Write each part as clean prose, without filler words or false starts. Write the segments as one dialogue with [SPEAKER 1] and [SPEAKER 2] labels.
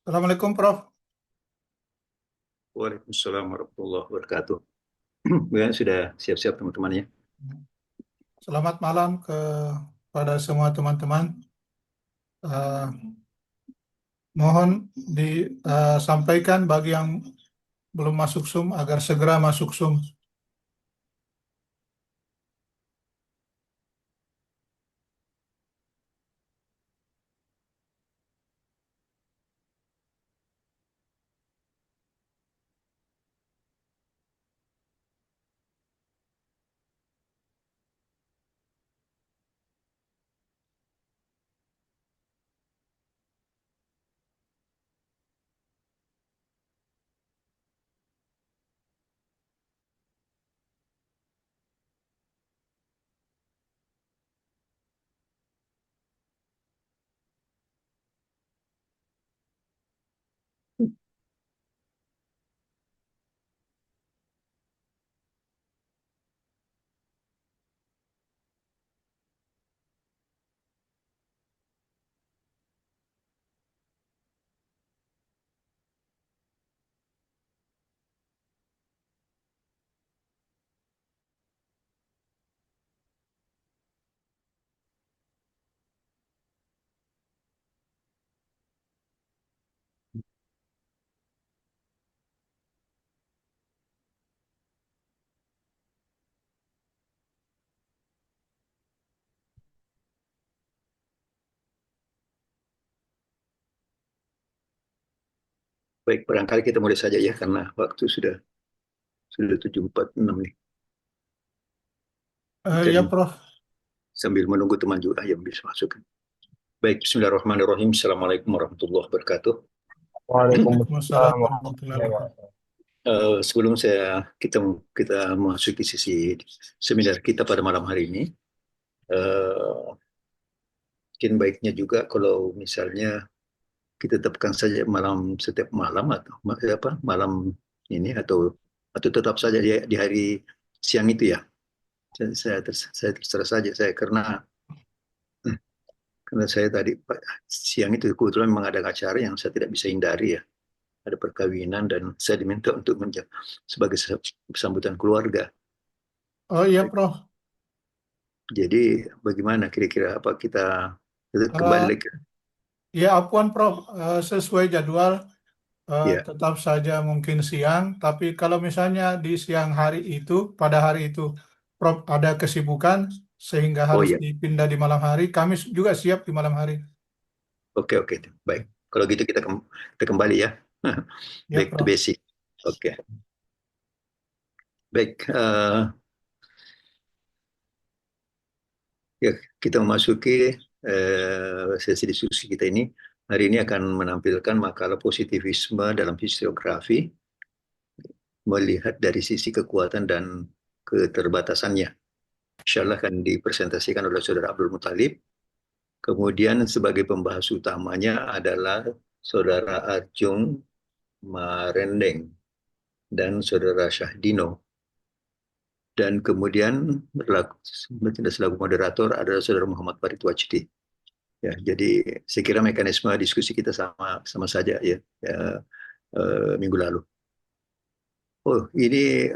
[SPEAKER 1] Assalamualaikum, Prof.
[SPEAKER 2] Waalaikumsalam warahmatullahi wabarakatuh. Ya, sudah siap-siap teman-temannya.
[SPEAKER 1] Selamat malam kepada semua teman-teman. Mohon disampaikan bagi yang belum masuk Zoom agar segera masuk Zoom.
[SPEAKER 2] Baik, barangkali kita mulai saja ya, karena waktu sudah 7.46 nih.
[SPEAKER 1] Ya,
[SPEAKER 2] Dan
[SPEAKER 1] Prof.
[SPEAKER 2] sambil menunggu teman juga yang bisa masuk. Baik, bismillahirrahmanirrahim. Assalamualaikum warahmatullahi wabarakatuh.
[SPEAKER 1] Waalaikumsalam
[SPEAKER 3] Waalaikumsalam
[SPEAKER 1] warahmatullahi
[SPEAKER 3] warahmatullahi
[SPEAKER 1] wabarakatuh.
[SPEAKER 3] wabarakatuh.
[SPEAKER 2] Sebelum kita memasuki sesi seminar kita pada malam hari ini, mungkin baiknya juga kalau misalnya kita tetapkan saja setiap malam atau malam ini atau tetap saja di hari siang itu ya. Saya terserah saja karena saya tadi siang itu kebetulan memang ada acara yang saya tidak bisa hindari ya, ada perkawinan dan saya diminta untuk sebagai sambutan keluarga.
[SPEAKER 1] Oh iya, Prof.
[SPEAKER 2] Jadi bagaimana kira-kira apa kita kembali
[SPEAKER 1] Eh,
[SPEAKER 2] lagi?
[SPEAKER 1] ya, ampun, Prof. Sesuai jadwal,
[SPEAKER 2] Ya,
[SPEAKER 1] tetap saja mungkin siang. Tapi kalau misalnya di siang hari itu, pada hari itu, Prof ada kesibukan sehingga
[SPEAKER 2] oh
[SPEAKER 1] harus
[SPEAKER 2] ya,
[SPEAKER 1] dipindah di malam hari, kami juga siap di malam hari.
[SPEAKER 2] oke oke, baik. Kalau gitu kita kembali ya,
[SPEAKER 1] Ya,
[SPEAKER 2] back to
[SPEAKER 1] Prof.
[SPEAKER 2] basic. Oke, baik. Ya, kita memasuki sesi diskusi kita ini. Hari ini akan menampilkan makalah positivisme dalam historiografi, melihat dari sisi kekuatan dan keterbatasannya. Insya Allah akan dipresentasikan oleh Saudara Abdul Muthalib. Kemudian sebagai pembahas utamanya adalah Saudara Arjung Marendeng dan Saudara Syahdino. Dan kemudian selaku moderator adalah Saudara Muhammad Farid Wajdi. Ya, jadi saya kira mekanisme diskusi kita sama saja ya, minggu lalu. Oh, ini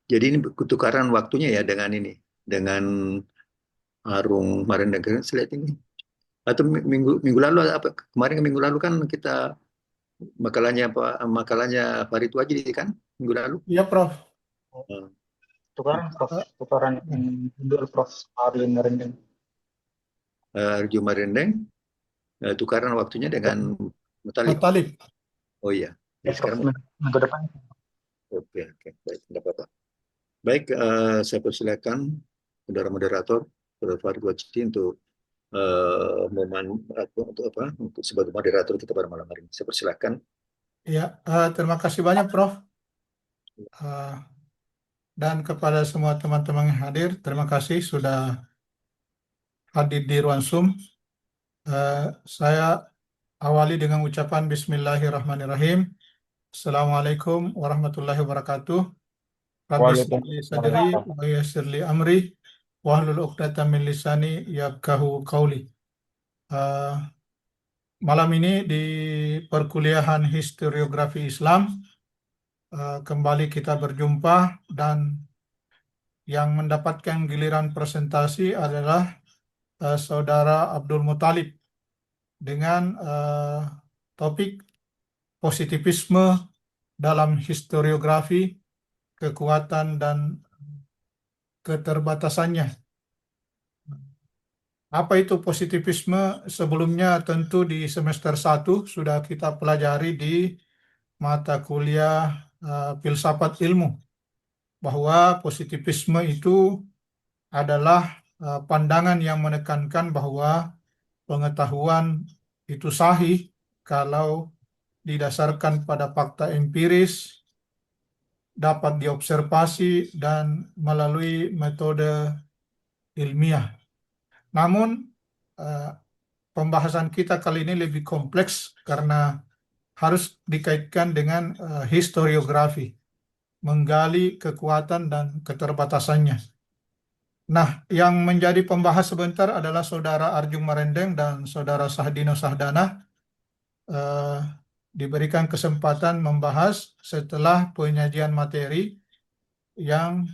[SPEAKER 2] jadi ini ketukaran waktunya ya dengan Arung Marendeng. Saya lihat ini atau minggu lalu apa kemarin minggu lalu kan kita makalahnya Farid Wajdi kan minggu lalu.
[SPEAKER 1] Iya, Prof.
[SPEAKER 2] Eh,
[SPEAKER 3] Tukaran Prof,
[SPEAKER 1] Eh,
[SPEAKER 3] tukaran yang mundur Prof hari merendeng.
[SPEAKER 2] Arjung Marendeng tukaran waktunya dengan Mutalib.
[SPEAKER 1] Talib.
[SPEAKER 2] Oh iya,
[SPEAKER 3] Ya
[SPEAKER 2] jadi
[SPEAKER 3] Prof,
[SPEAKER 2] sekarang
[SPEAKER 3] minggu depan.
[SPEAKER 2] oke oke baik tidak apa-apa. Baik, saya persilakan saudara moderator, saudara Farid Wajdi untuk untuk apa? Untuk sebagai moderator kita pada malam hari ini. Saya persilakan.
[SPEAKER 1] Ya, terima kasih banyak, Prof. Eh, dan kepada semua teman-teman yang hadir, terima kasih sudah hadir di ruang Zoom. Saya awali dengan ucapan Bismillahirrahmanirrahim. Assalamualaikum warahmatullahi wabarakatuh. Rabbi shrah li sadri
[SPEAKER 3] Waalaikumsalam.
[SPEAKER 1] wa yassir li amri wahlul 'uqdatam min lisani yafqahu qawli. Eh, Malam ini di perkuliahan Historiografi Islam kembali kita berjumpa dan yang mendapatkan giliran presentasi adalah Saudara Abdul Muthalib dengan topik positivisme dalam historiografi, kekuatan dan keterbatasannya. Apa itu positivisme? Sebelumnya tentu di semester 1 sudah kita pelajari di mata kuliah filsafat ilmu bahwa positivisme itu adalah pandangan yang menekankan bahwa pengetahuan itu sahih kalau didasarkan pada fakta empiris, dapat diobservasi dan melalui metode ilmiah. Namun pembahasan kita kali ini lebih kompleks karena harus dikaitkan dengan historiografi, menggali kekuatan dan keterbatasannya. Nah, yang menjadi pembahas sebentar adalah Saudara Arjung Marendeng dan Saudara Sahdino Sahdana. Diberikan kesempatan membahas setelah penyajian materi yang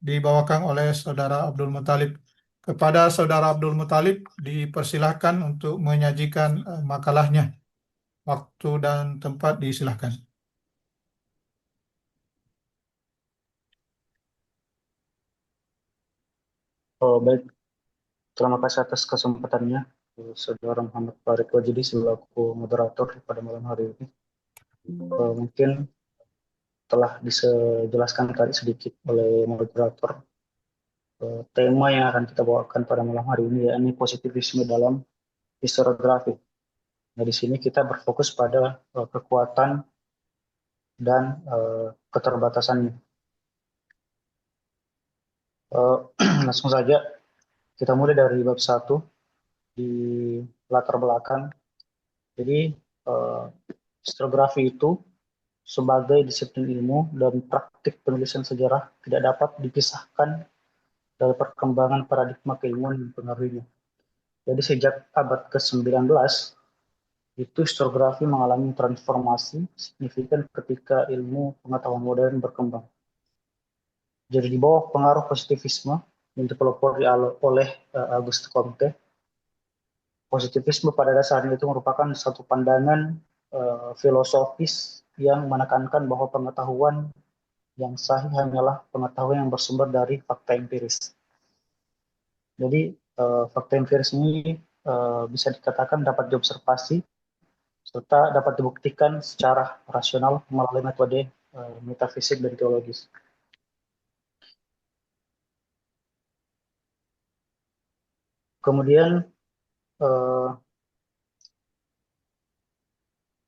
[SPEAKER 1] dibawakan oleh Saudara Abdul Muthalib. Kepada Saudara Abdul Muthalib dipersilahkan untuk menyajikan makalahnya. Waktu dan tempat disilahkan.
[SPEAKER 3] Oh, baik. Terima kasih atas kesempatannya, Saudara Muhammad Farid Wajidi selaku moderator pada malam hari ini. Mungkin telah dijelaskan tadi sedikit oleh moderator tema yang akan kita bawakan pada malam hari ini, yakni positivisme dalam historiografi. Nah, di sini kita berfokus pada kekuatan dan keterbatasannya. Langsung saja kita mulai dari bab 1 di latar belakang. Jadi historiografi itu sebagai disiplin ilmu dan praktik penulisan sejarah tidak dapat dipisahkan dari perkembangan paradigma keilmuan yang mempengaruhinya. Jadi sejak abad ke-19 itu historiografi mengalami transformasi signifikan ketika ilmu pengetahuan modern berkembang. Jadi di bawah pengaruh positivisme yang dipelopori oleh Auguste Comte, positivisme pada dasarnya itu merupakan satu pandangan filosofis yang menekankan bahwa pengetahuan yang sahih hanyalah pengetahuan yang bersumber dari fakta empiris. Jadi fakta empiris ini bisa dikatakan dapat diobservasi serta dapat dibuktikan secara rasional melalui metode metafisik dan teologis. Kemudian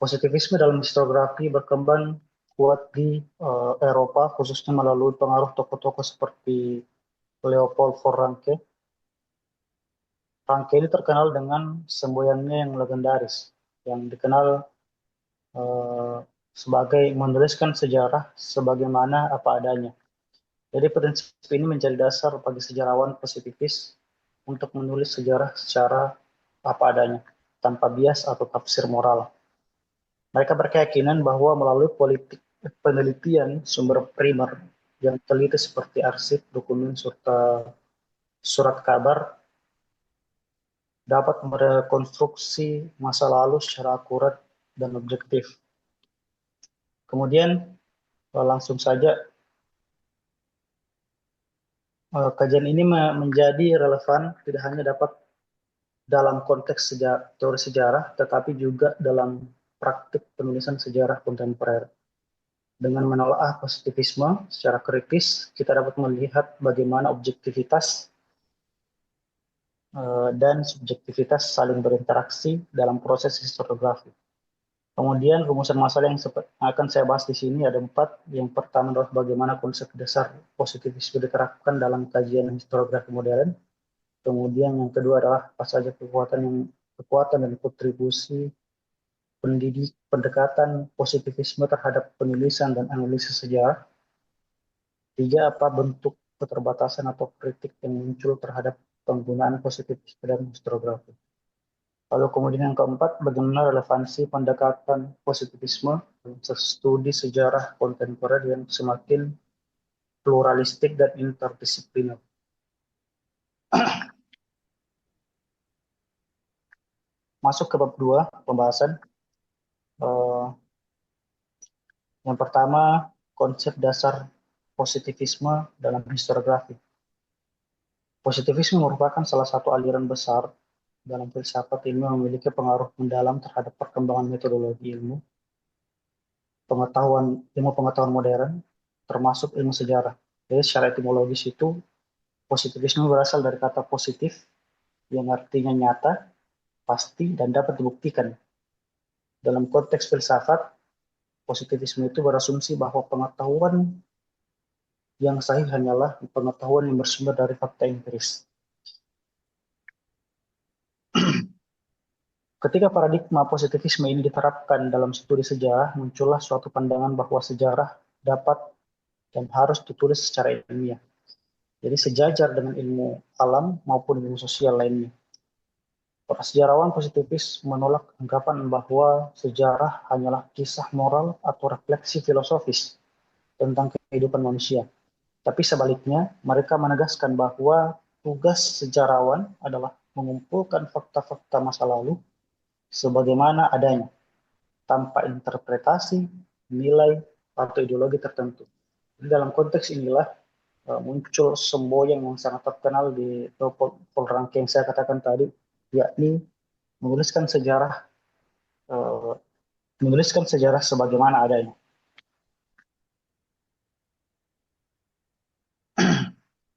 [SPEAKER 3] positivisme dalam historiografi berkembang kuat di Eropa, khususnya melalui pengaruh tokoh-tokoh seperti Leopold von Ranke. Ranke ini terkenal dengan semboyannya yang legendaris, yang dikenal sebagai menuliskan sejarah sebagaimana apa adanya. Jadi prinsip ini menjadi dasar bagi sejarawan positivis untuk menulis sejarah secara apa adanya, tanpa bias atau tafsir moral. Mereka berkeyakinan bahwa melalui politik penelitian sumber primer yang teliti seperti arsip, dokumen, serta surat kabar dapat merekonstruksi masa lalu secara akurat dan objektif. Kemudian langsung saja kajian ini menjadi relevan tidak hanya dapat dalam konteks teori sejarah, tetapi juga dalam praktik penulisan sejarah kontemporer. Dengan menelaah positivisme secara kritis, kita dapat melihat bagaimana objektivitas dan subjektivitas saling berinteraksi dalam proses historiografi. Kemudian rumusan masalah yang akan saya bahas di sini ada 4. Yang pertama adalah bagaimana konsep dasar positivisme diterapkan dalam kajian historiografi modern. Kemudian yang kedua adalah apa saja kekuatan dan kontribusi pendekatan positivisme terhadap penulisan dan analisis sejarah. 3. Apa bentuk keterbatasan atau kritik yang muncul terhadap penggunaan positivisme dan historiografi. Lalu kemudian yang keempat, bagaimana relevansi pendekatan positivisme dalam studi sejarah kontemporer yang semakin pluralistik dan interdisipliner. Masuk ke bab 2 pembahasan. Yang pertama, konsep dasar positivisme dalam historiografi. Positivisme merupakan salah satu aliran besar dalam filsafat ilmu yang memiliki pengaruh mendalam terhadap perkembangan metodologi ilmu pengetahuan modern, termasuk ilmu sejarah. Jadi secara etimologis itu, positivisme berasal dari kata positif yang artinya nyata, pasti, dan dapat dibuktikan. Dalam konteks filsafat, positivisme itu berasumsi bahwa pengetahuan yang sahih hanyalah pengetahuan yang bersumber dari fakta empiris. Ketika paradigma positivisme ini diterapkan dalam studi sejarah, muncullah suatu pandangan bahwa sejarah dapat dan harus ditulis secara ilmiah. Jadi sejajar dengan ilmu alam maupun ilmu sosial lainnya. Para sejarawan positivis menolak anggapan bahwa sejarah hanyalah kisah moral atau refleksi filosofis tentang kehidupan manusia. Tapi sebaliknya, mereka menegaskan bahwa tugas sejarawan adalah mengumpulkan fakta-fakta masa lalu sebagaimana adanya, tanpa interpretasi, nilai, atau ideologi tertentu. Jadi dalam konteks inilah muncul semboyan yang sangat terkenal di Paul Ranke yang saya katakan tadi, yakni menuliskan sejarah sebagaimana adanya.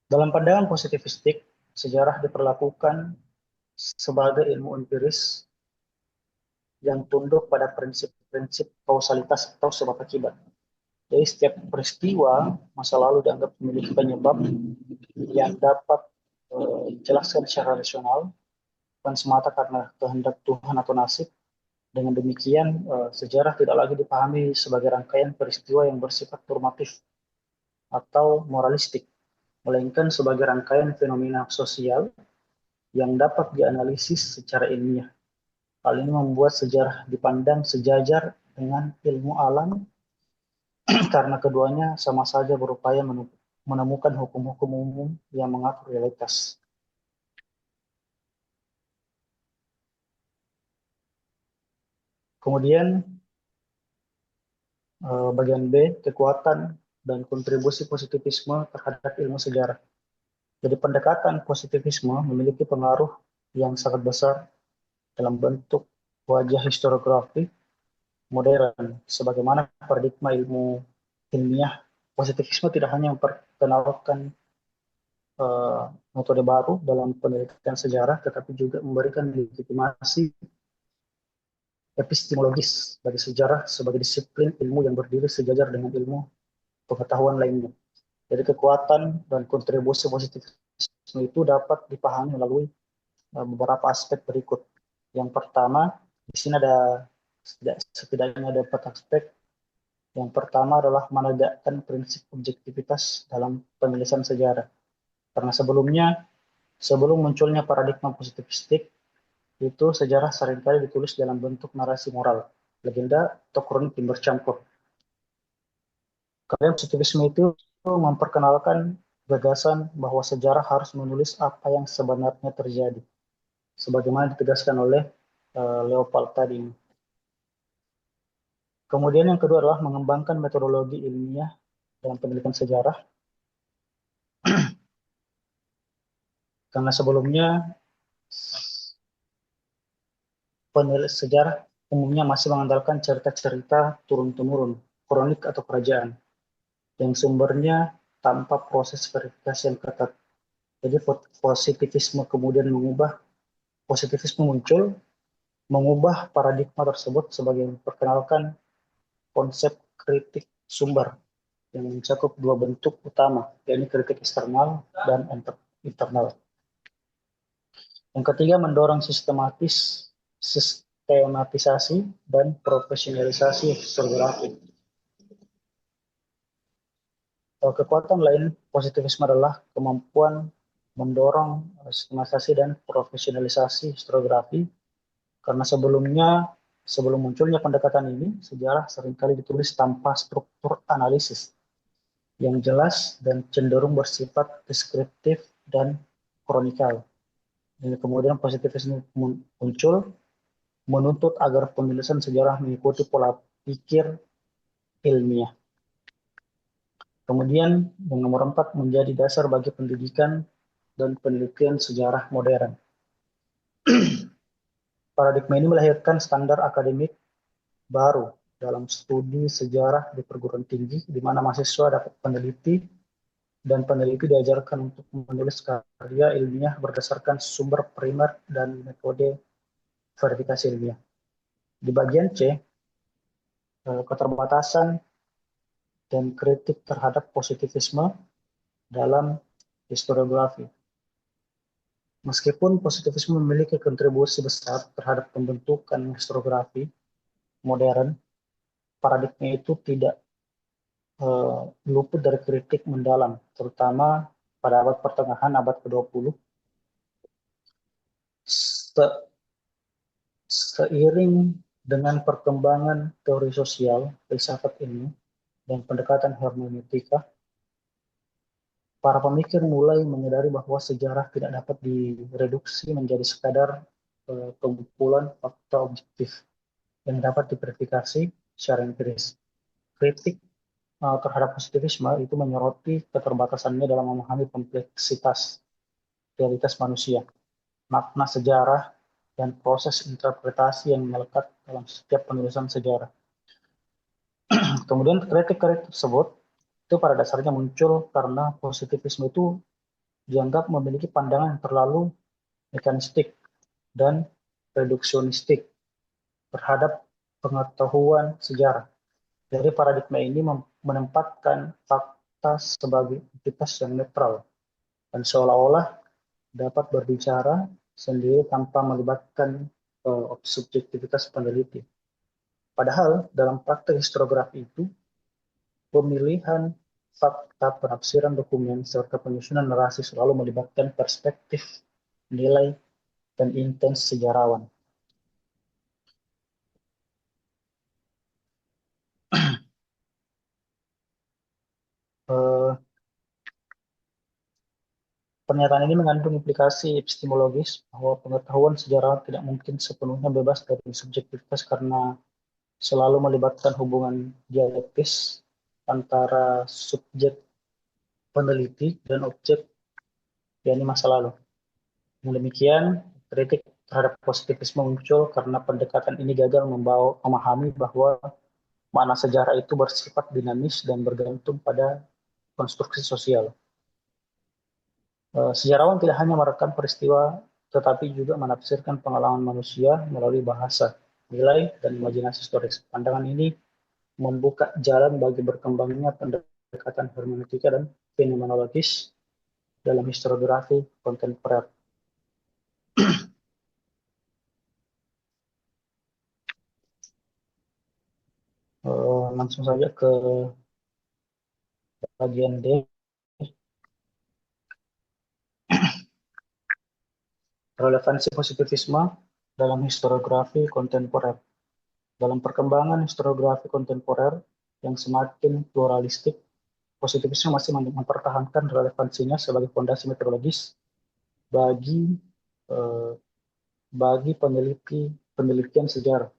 [SPEAKER 3] Dalam pandangan positivistik, sejarah diperlakukan sebagai ilmu empiris yang tunduk pada prinsip-prinsip kausalitas atau sebab akibat. Jadi setiap peristiwa masa lalu dianggap memiliki penyebab yang dapat dijelaskan secara rasional, bukan semata karena kehendak Tuhan atau nasib. Dengan demikian, sejarah tidak lagi dipahami sebagai rangkaian peristiwa yang bersifat normatif atau moralistik, melainkan sebagai rangkaian fenomena sosial yang dapat dianalisis secara ilmiah. Hal ini membuat sejarah dipandang sejajar dengan ilmu alam karena keduanya sama saja berupaya menemukan hukum-hukum umum yang mengatur realitas. Kemudian bagian B, kekuatan dan kontribusi positivisme terhadap ilmu sejarah. Jadi pendekatan positivisme memiliki pengaruh yang sangat besar dalam bentuk wajah historiografi modern. Sebagaimana paradigma ilmu ilmiah, positivisme tidak hanya memperkenalkan metode baru dalam penelitian sejarah, tetapi juga memberikan legitimasi epistemologis bagi sejarah sebagai disiplin ilmu yang berdiri sejajar dengan ilmu pengetahuan lainnya. Jadi kekuatan dan kontribusi positivisme itu dapat dipahami melalui beberapa aspek berikut. Yang pertama, di sini ada setidaknya ada 4 aspek. Yang pertama adalah menegakkan prinsip objektivitas dalam penulisan sejarah. Karena sebelum munculnya paradigma positivistik, itu sejarah seringkali ditulis dalam bentuk narasi moral, legenda, atau kronik yang bercampur. Karena positivisme itu memperkenalkan gagasan bahwa sejarah harus menulis apa yang sebenarnya terjadi, sebagaimana ditegaskan oleh Leopold tadi. Kemudian yang kedua adalah mengembangkan metodologi ilmiah dalam penelitian sejarah. Karena sebelumnya penulis sejarah umumnya masih mengandalkan cerita-cerita turun-temurun, kronik atau kerajaan, yang sumbernya tanpa proses verifikasi yang ketat. Jadi positivisme muncul, mengubah paradigma tersebut sebagai memperkenalkan konsep kritik sumber yang mencakup 2 bentuk utama, yaitu kritik eksternal dan internal. Yang ketiga, mendorong tematisasi, dan profesionalisasi historiografi. Kekuatan lain positivisme adalah kemampuan mendorong sistematisasi dan profesionalisasi historiografi, karena sebelum munculnya pendekatan ini, sejarah seringkali ditulis tanpa struktur analisis yang jelas dan cenderung bersifat deskriptif dan kronikal. Dan kemudian positivisme muncul menuntut agar penulisan sejarah mengikuti pola pikir ilmiah. Kemudian yang nomor 4 menjadi dasar bagi pendidikan dan penelitian sejarah modern. Paradigma ini melahirkan standar akademik baru dalam studi sejarah di perguruan tinggi, di mana mahasiswa dapat peneliti diajarkan untuk menulis karya ilmiah berdasarkan sumber primer dan metode verifikasi ilmiah. Di bagian C, keterbatasan dan kritik terhadap positivisme dalam historiografi. Meskipun positivisme memiliki kontribusi besar terhadap pembentukan historiografi modern, paradigma itu tidak luput dari kritik mendalam, terutama pada abad pertengahan abad ke-20. Seiring dengan perkembangan teori sosial, filsafat ilmu, dan pendekatan hermeneutika, para pemikir mulai menyadari bahwa sejarah tidak dapat direduksi menjadi sekadar kumpulan fakta objektif yang dapat diverifikasi secara empiris. Kritik terhadap positivisme itu menyoroti keterbatasannya dalam memahami kompleksitas realitas manusia, makna sejarah, dan proses interpretasi yang melekat dalam setiap penulisan sejarah. Kemudian kritik tersebut itu pada dasarnya muncul karena positivisme itu dianggap memiliki pandangan yang terlalu mekanistik dan reduksionistik terhadap pengetahuan sejarah. Jadi paradigma ini menempatkan fakta sebagai entitas yang netral dan seolah-olah dapat berbicara sendiri tanpa melibatkan subjektivitas peneliti. Padahal dalam praktek historiografi itu, pemilihan fakta, penafsiran dokumen, serta penyusunan narasi selalu melibatkan perspektif, nilai, dan intens sejarawan. Pernyataan ini mengandung implikasi epistemologis bahwa pengetahuan sejarah tidak mungkin sepenuhnya bebas dari subjektivitas karena selalu melibatkan hubungan dialektis antara subjek peneliti dan objek, yakni masa lalu. Dengan demikian, kritik terhadap positivisme muncul karena pendekatan ini gagal memahami bahwa makna sejarah itu bersifat dinamis dan bergantung pada konstruksi sosial. Sejarawan tidak hanya merekam peristiwa, tetapi juga menafsirkan pengalaman manusia melalui bahasa, nilai, dan imajinasi historis. Pandangan ini membuka jalan bagi berkembangnya pendekatan hermeneutika dan fenomenologis dalam historiografi kontemporer. Langsung saja ke bagian D. Relevansi positivisme dalam historiografi kontemporer. Dalam perkembangan historiografi kontemporer yang semakin pluralistik, positivisme masih mempertahankan relevansinya sebagai fondasi metodologis bagi penelitian sejarah.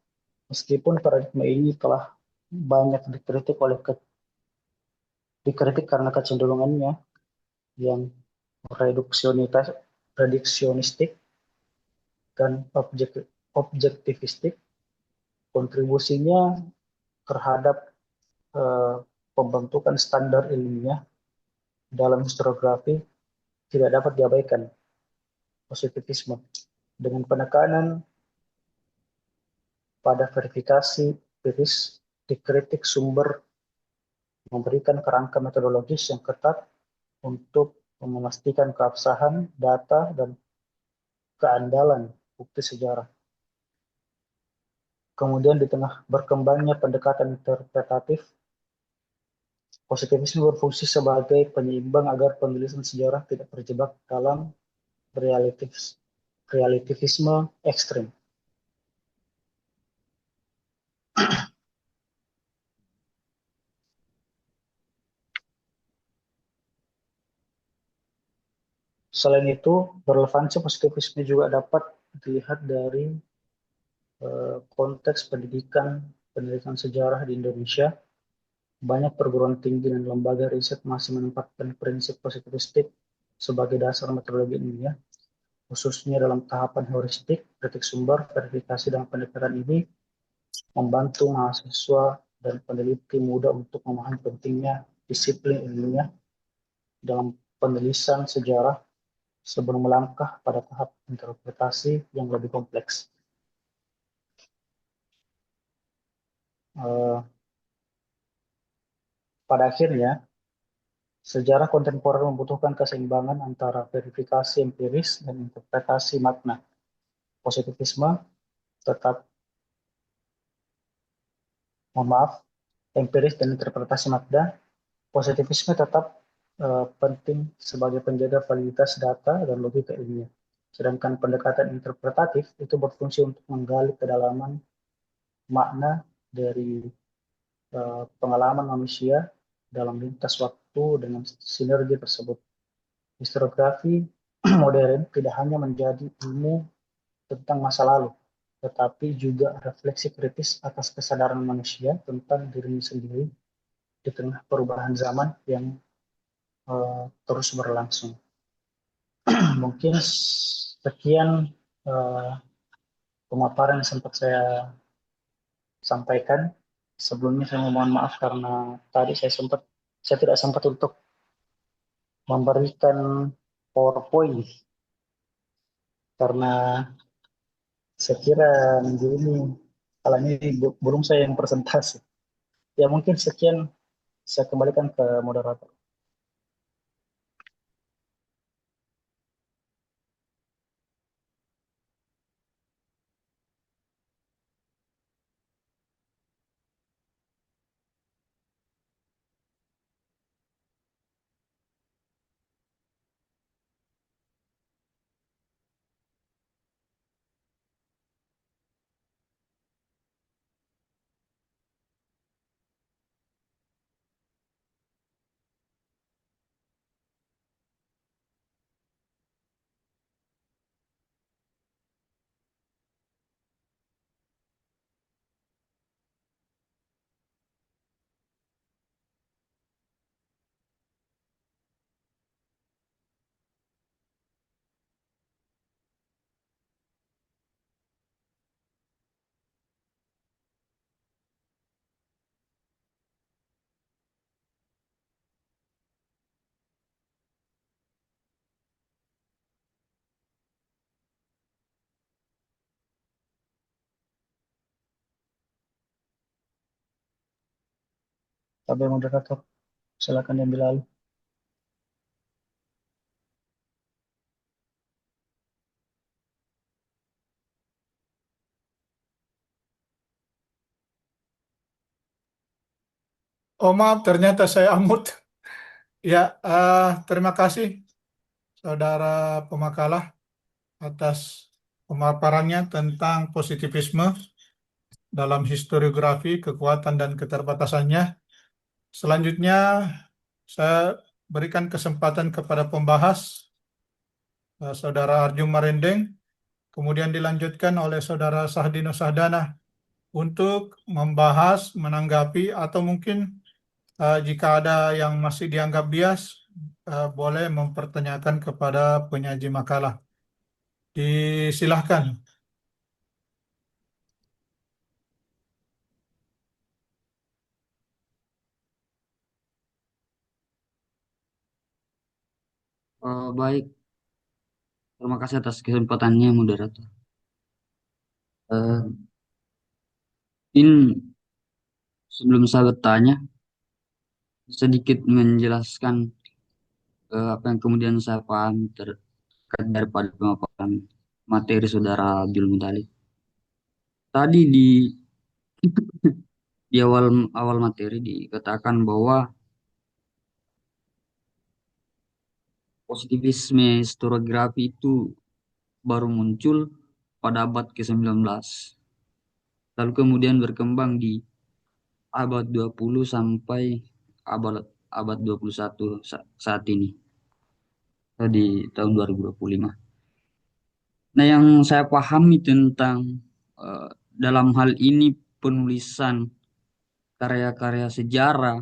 [SPEAKER 3] Meskipun paradigma ini telah banyak dikritik karena kecenderungannya yang reduksionistik dan objektivistik, kontribusinya terhadap pembentukan standar ilmiah dalam historiografi tidak dapat diabaikan. Positivisme dengan penekanan pada verifikasi empiris, dikritik sumber, memberikan kerangka metodologis yang ketat untuk memastikan keabsahan data dan keandalan bukti sejarah. Kemudian di tengah berkembangnya pendekatan interpretatif, positivisme berfungsi sebagai penyeimbang agar penulisan sejarah tidak terjebak dalam relativisme ekstrim. Selain itu, relevansi positivisme juga dapat dilihat dari konteks pendidikan sejarah di Indonesia. Banyak perguruan tinggi dan lembaga riset masih menempatkan prinsip positivistik sebagai dasar metodologi ilmiah, khususnya dalam tahapan heuristik, kritik sumber, verifikasi, dan pendekatan ini membantu mahasiswa dan peneliti muda untuk memahami pentingnya disiplin ilmiah dalam penulisan sejarah sebelum melangkah pada tahap interpretasi yang lebih kompleks. Pada akhirnya, sejarah kontemporer membutuhkan keseimbangan antara verifikasi empiris dan interpretasi makna. Positivisme tetap, mohon maaf, empiris dan interpretasi makna. Positivisme tetap penting sebagai penjaga validitas data dan logika ilmiah. Sedangkan pendekatan interpretatif itu berfungsi untuk menggali kedalaman makna dari pengalaman manusia dalam lintas waktu dengan sinergi tersebut. Historiografi modern tidak hanya menjadi ilmu tentang masa lalu, tetapi juga refleksi kritis atas kesadaran manusia tentang dirinya sendiri di tengah perubahan zaman yang terus berlangsung. Mungkin sekian pemaparan yang sempat saya sampaikan. Sebelumnya saya mohon maaf karena tadi saya tidak sempat untuk memberikan PowerPoint karena saya kira minggu ini kala ini belum saya yang presentasi. Ya mungkin sekian, saya kembalikan ke moderator. Sampai moderator, silakan diambil alih.
[SPEAKER 1] Oh maaf, ternyata saya amut. Ya, terima kasih saudara pemakalah atas pemaparannya tentang positivisme dalam historiografi, kekuatan dan keterbatasannya. Selanjutnya, saya berikan kesempatan kepada pembahas, saudara Arjun Marendeng, kemudian dilanjutkan oleh saudara Sahdino Sahdana untuk membahas, menanggapi, atau mungkin jika ada yang masih dianggap bias, boleh mempertanyakan kepada penyaji makalah. Disilahkan.
[SPEAKER 4] Baik, terima kasih atas kesempatannya, moderator. Mungkin sebelum saya bertanya, sedikit menjelaskan apa yang kemudian saya pahami terkait daripada pemaparan materi saudara Abdul Muthalib. Tadi di di awal awal materi dikatakan bahwa positivisme historiografi itu baru muncul pada abad ke-19. Lalu kemudian berkembang di abad 20 sampai abad abad 21 saat ini, di tahun 2025. Nah, yang saya pahami tentang dalam hal ini penulisan karya-karya sejarah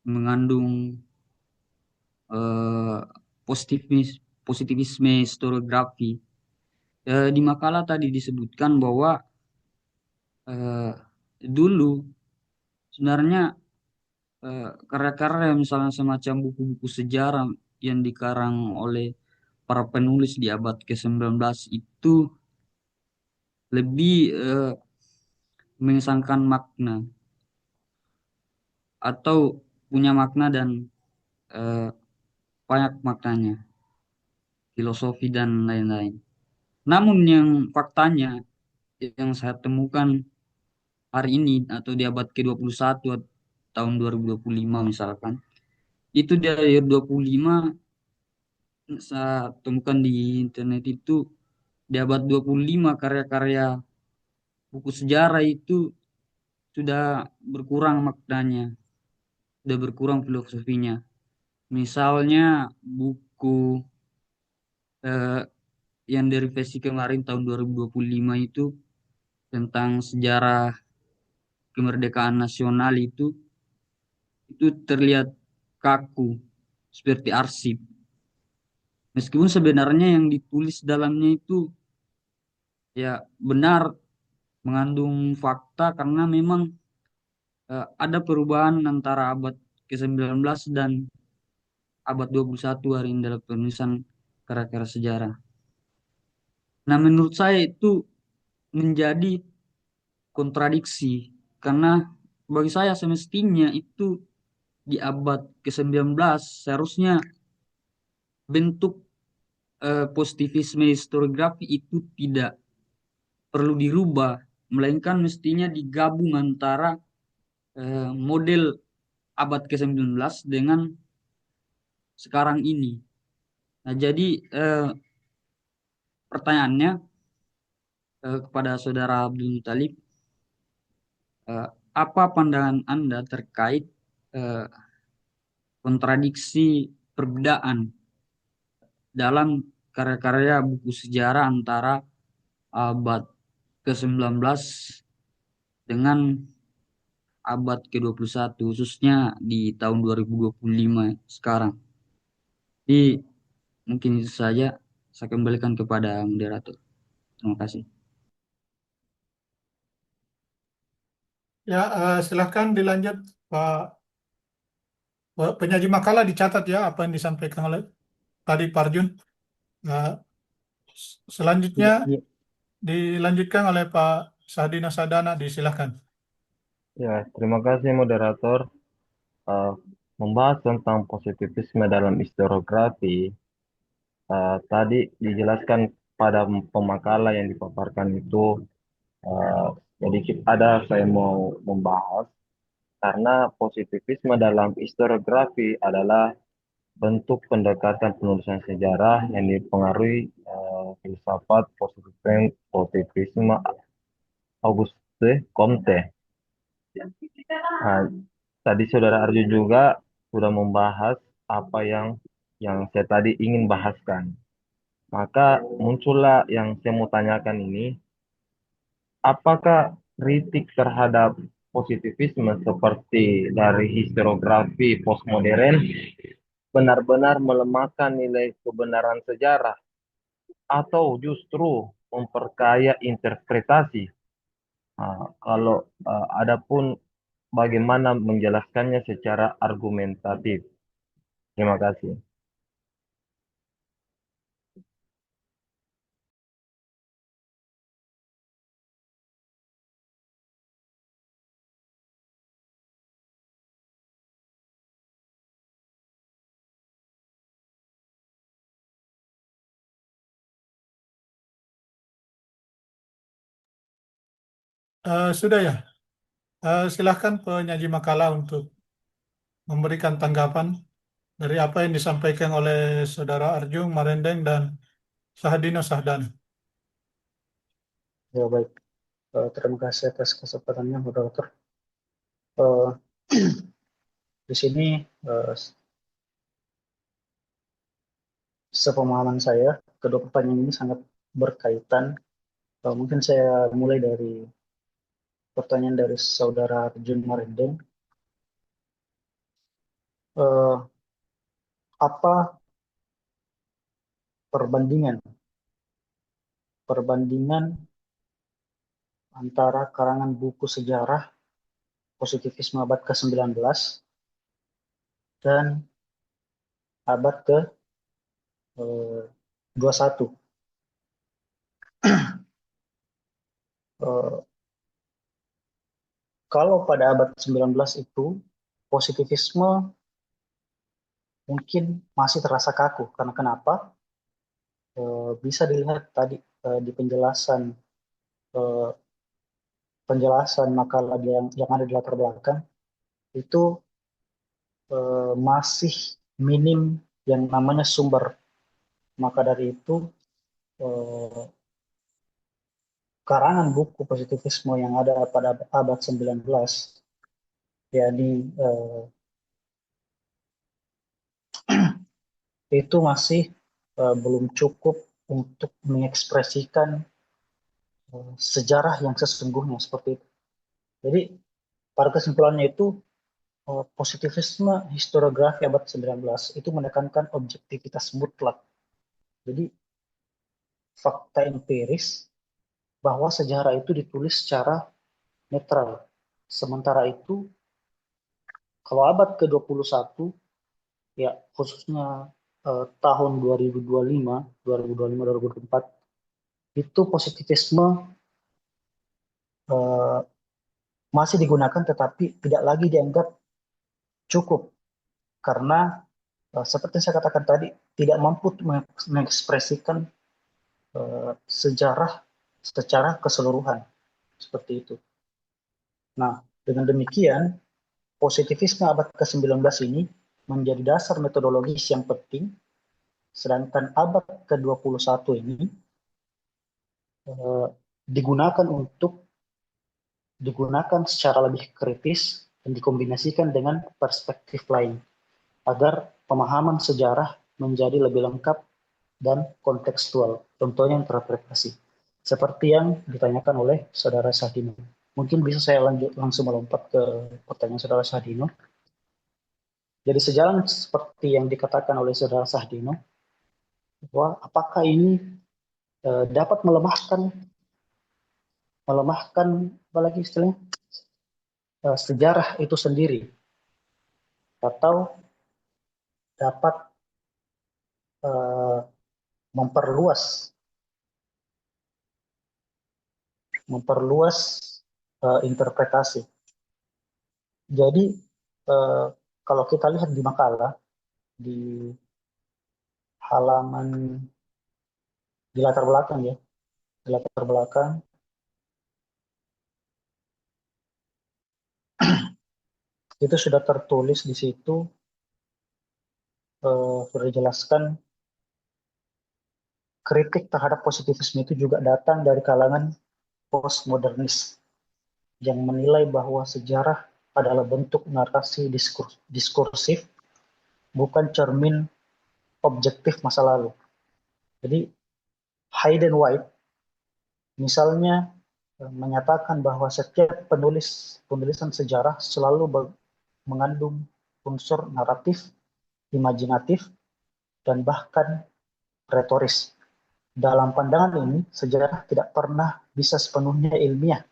[SPEAKER 4] mengandung eh, positivisme historiografi. Di makalah tadi disebutkan bahwa eh, dulu sebenarnya karya-karya misalnya semacam buku-buku sejarah yang dikarang oleh para penulis di abad ke-19 itu lebih mengesankan makna atau punya makna dan eh, banyak maknanya, filosofi dan lain-lain. Namun yang faktanya yang saya temukan hari ini atau di abad ke-21 tahun 2025 misalkan, itu di akhir 25 saya temukan di internet itu di abad 25 karya-karya buku sejarah itu sudah berkurang maknanya, sudah berkurang filosofinya. Misalnya buku eh, yang dari versi kemarin tahun 2025 itu tentang sejarah kemerdekaan nasional itu terlihat kaku seperti arsip. Meskipun sebenarnya yang ditulis dalamnya itu ya benar mengandung fakta karena memang ada perubahan antara abad ke-19 dan abad 21 hari ini dalam penulisan karya-karya sejarah. Nah, menurut saya itu menjadi kontradiksi karena bagi saya semestinya itu di abad ke-19 seharusnya bentuk positivisme historiografi itu tidak perlu dirubah, melainkan mestinya digabung antara model abad ke-19 dengan sekarang ini. Nah, jadi pertanyaannya kepada Saudara Abdul Muthalib, eh, apa pandangan Anda terkait eh, kontradiksi perbedaan dalam karya-karya buku sejarah antara abad ke-19 dengan abad ke-21 khususnya di tahun 2025 sekarang. Jadi mungkin itu saja, saya kembalikan kepada moderator. Terima kasih.
[SPEAKER 1] Ya, silahkan dilanjut Pak penyaji makalah, dicatat ya apa yang disampaikan oleh tadi Pak Arjun. Nah, selanjutnya
[SPEAKER 5] Ya, ya,
[SPEAKER 1] dilanjutkan oleh Pak Sadina Sadana, disilahkan.
[SPEAKER 5] ya, terima kasih moderator. Eh, Membahas tentang positivisme dalam historiografi, tadi dijelaskan pada pemakalah yang dipaparkan itu eh, sedikit ada saya mau membahas karena positivisme dalam historiografi adalah bentuk pendekatan penulisan sejarah yang dipengaruhi filsafat positivisme Auguste Comte. Nah, tadi Saudara Arju juga sudah membahas apa yang saya tadi ingin bahaskan. Maka muncullah yang saya mau tanyakan ini, apakah kritik terhadap positivisme seperti dari historiografi postmodern benar-benar melemahkan nilai kebenaran sejarah atau justru memperkaya interpretasi? Kalau adapun bagaimana menjelaskannya secara argumentatif? Terima kasih.
[SPEAKER 1] Sudah ya, Silahkan penyaji makalah untuk memberikan tanggapan dari apa yang disampaikan oleh Saudara Arjung Marendeng dan Sahdino Sahdana.
[SPEAKER 3] Ya baik, terima kasih atas kesempatannya, moderator. Eh, di sini sepemahaman saya, kedua pertanyaan ini sangat berkaitan. Mungkin saya mulai dari pertanyaan dari Saudara Arjun Marendeng. Eh, apa perbandingan antara karangan buku sejarah positivisme abad ke-19 dan abad ke-21? Kalau pada abad 19 itu positivisme mungkin masih terasa kaku. Karena kenapa? Bisa dilihat tadi di penjelasan makalah yang ada di latar belakang itu masih minim yang namanya sumber. Maka dari itu karangan buku positivisme yang ada pada abad 19, yakni itu masih belum cukup untuk mengekspresikan sejarah yang sesungguhnya seperti itu. Jadi pada kesimpulannya itu positivisme historiografi abad 19 itu menekankan objektivitas mutlak. Jadi fakta empiris bahwa sejarah itu ditulis secara netral. Sementara itu kalau abad ke-21 ya khususnya tahun 2025, 2024 itu positivisme masih digunakan tetapi tidak lagi dianggap cukup karena seperti saya katakan tadi tidak mampu mengekspresikan sejarah secara keseluruhan seperti itu. Nah, dengan demikian positivisme abad ke-19 ini menjadi dasar metodologis yang penting, sedangkan abad ke-21 ini digunakan secara lebih kritis dan dikombinasikan dengan perspektif lain agar pemahaman sejarah menjadi lebih lengkap dan kontekstual, contohnya interpretasi, seperti yang ditanyakan oleh Saudara Sahdino. Mungkin bisa saya langsung melompat ke pertanyaan Saudara Sahdino. Jadi sejalan seperti yang dikatakan oleh Saudara Sahdino, bahwa apakah ini dapat melemahkan apa lagi istilahnya sejarah itu sendiri, atau dapat memperluas interpretasi. Jadi kalau kita lihat di makalah di halaman di latar belakang ya, di latar belakang itu sudah tertulis di situ, sudah dijelaskan kritik terhadap positivisme itu juga datang dari kalangan postmodernis yang menilai bahwa sejarah adalah bentuk narasi diskursif, bukan cermin objektif masa lalu. Jadi Hayden White misalnya menyatakan bahwa setiap penulisan sejarah selalu mengandung unsur naratif, imajinatif, dan bahkan retoris. Dalam pandangan ini, sejarah tidak pernah bisa sepenuhnya ilmiah,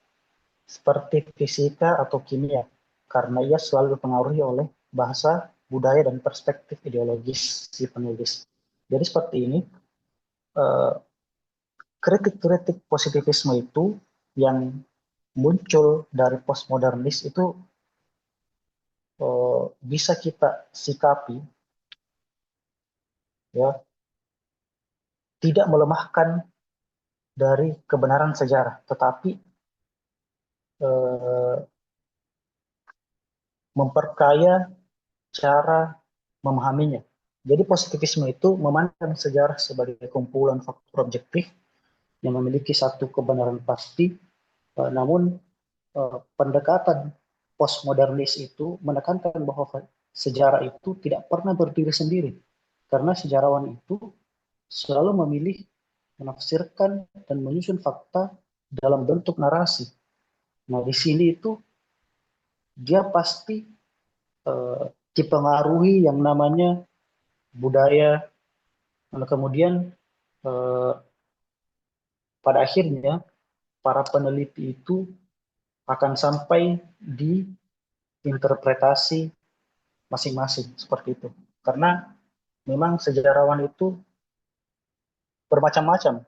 [SPEAKER 3] seperti fisika atau kimia, karena ia selalu dipengaruhi oleh bahasa, budaya, dan perspektif ideologis si penulis. Jadi seperti ini, kritik-kritik positivisme itu yang muncul dari postmodernis itu bisa kita sikapi ya, tidak melemahkan dari kebenaran sejarah, tetapi memperkaya cara memahaminya. Jadi positivisme itu memandang sejarah sebagai kumpulan faktor objektif yang memiliki satu kebenaran pasti, namun pendekatan postmodernis itu menekankan bahwa sejarah itu tidak pernah berdiri sendiri, karena sejarawan itu selalu memilih, menafsirkan, dan menyusun fakta dalam bentuk narasi. Nah, di sini itu dia pasti dipengaruhi yang namanya budaya. Lalu kemudian eh, pada akhirnya para peneliti itu akan sampai di interpretasi masing-masing seperti itu. Karena memang sejarawan itu bermacam-macam,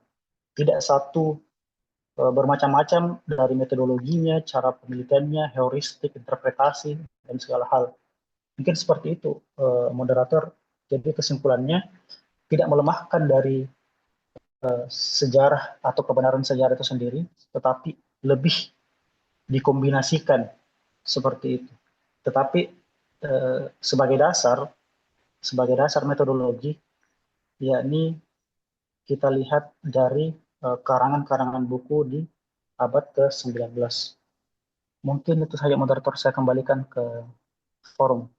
[SPEAKER 3] tidak satu, bermacam-macam dari metodologinya, cara penelitiannya, heuristik, interpretasi, dan segala hal. Mungkin seperti itu, moderator. Jadi kesimpulannya tidak melemahkan dari sejarah atau kebenaran sejarah itu sendiri, tetapi lebih dikombinasikan seperti itu. Tetapi sebagai dasar metodologi, yakni kita lihat dari karangan-karangan buku di abad ke-19. Mungkin itu saja moderator, saya kembalikan ke forum.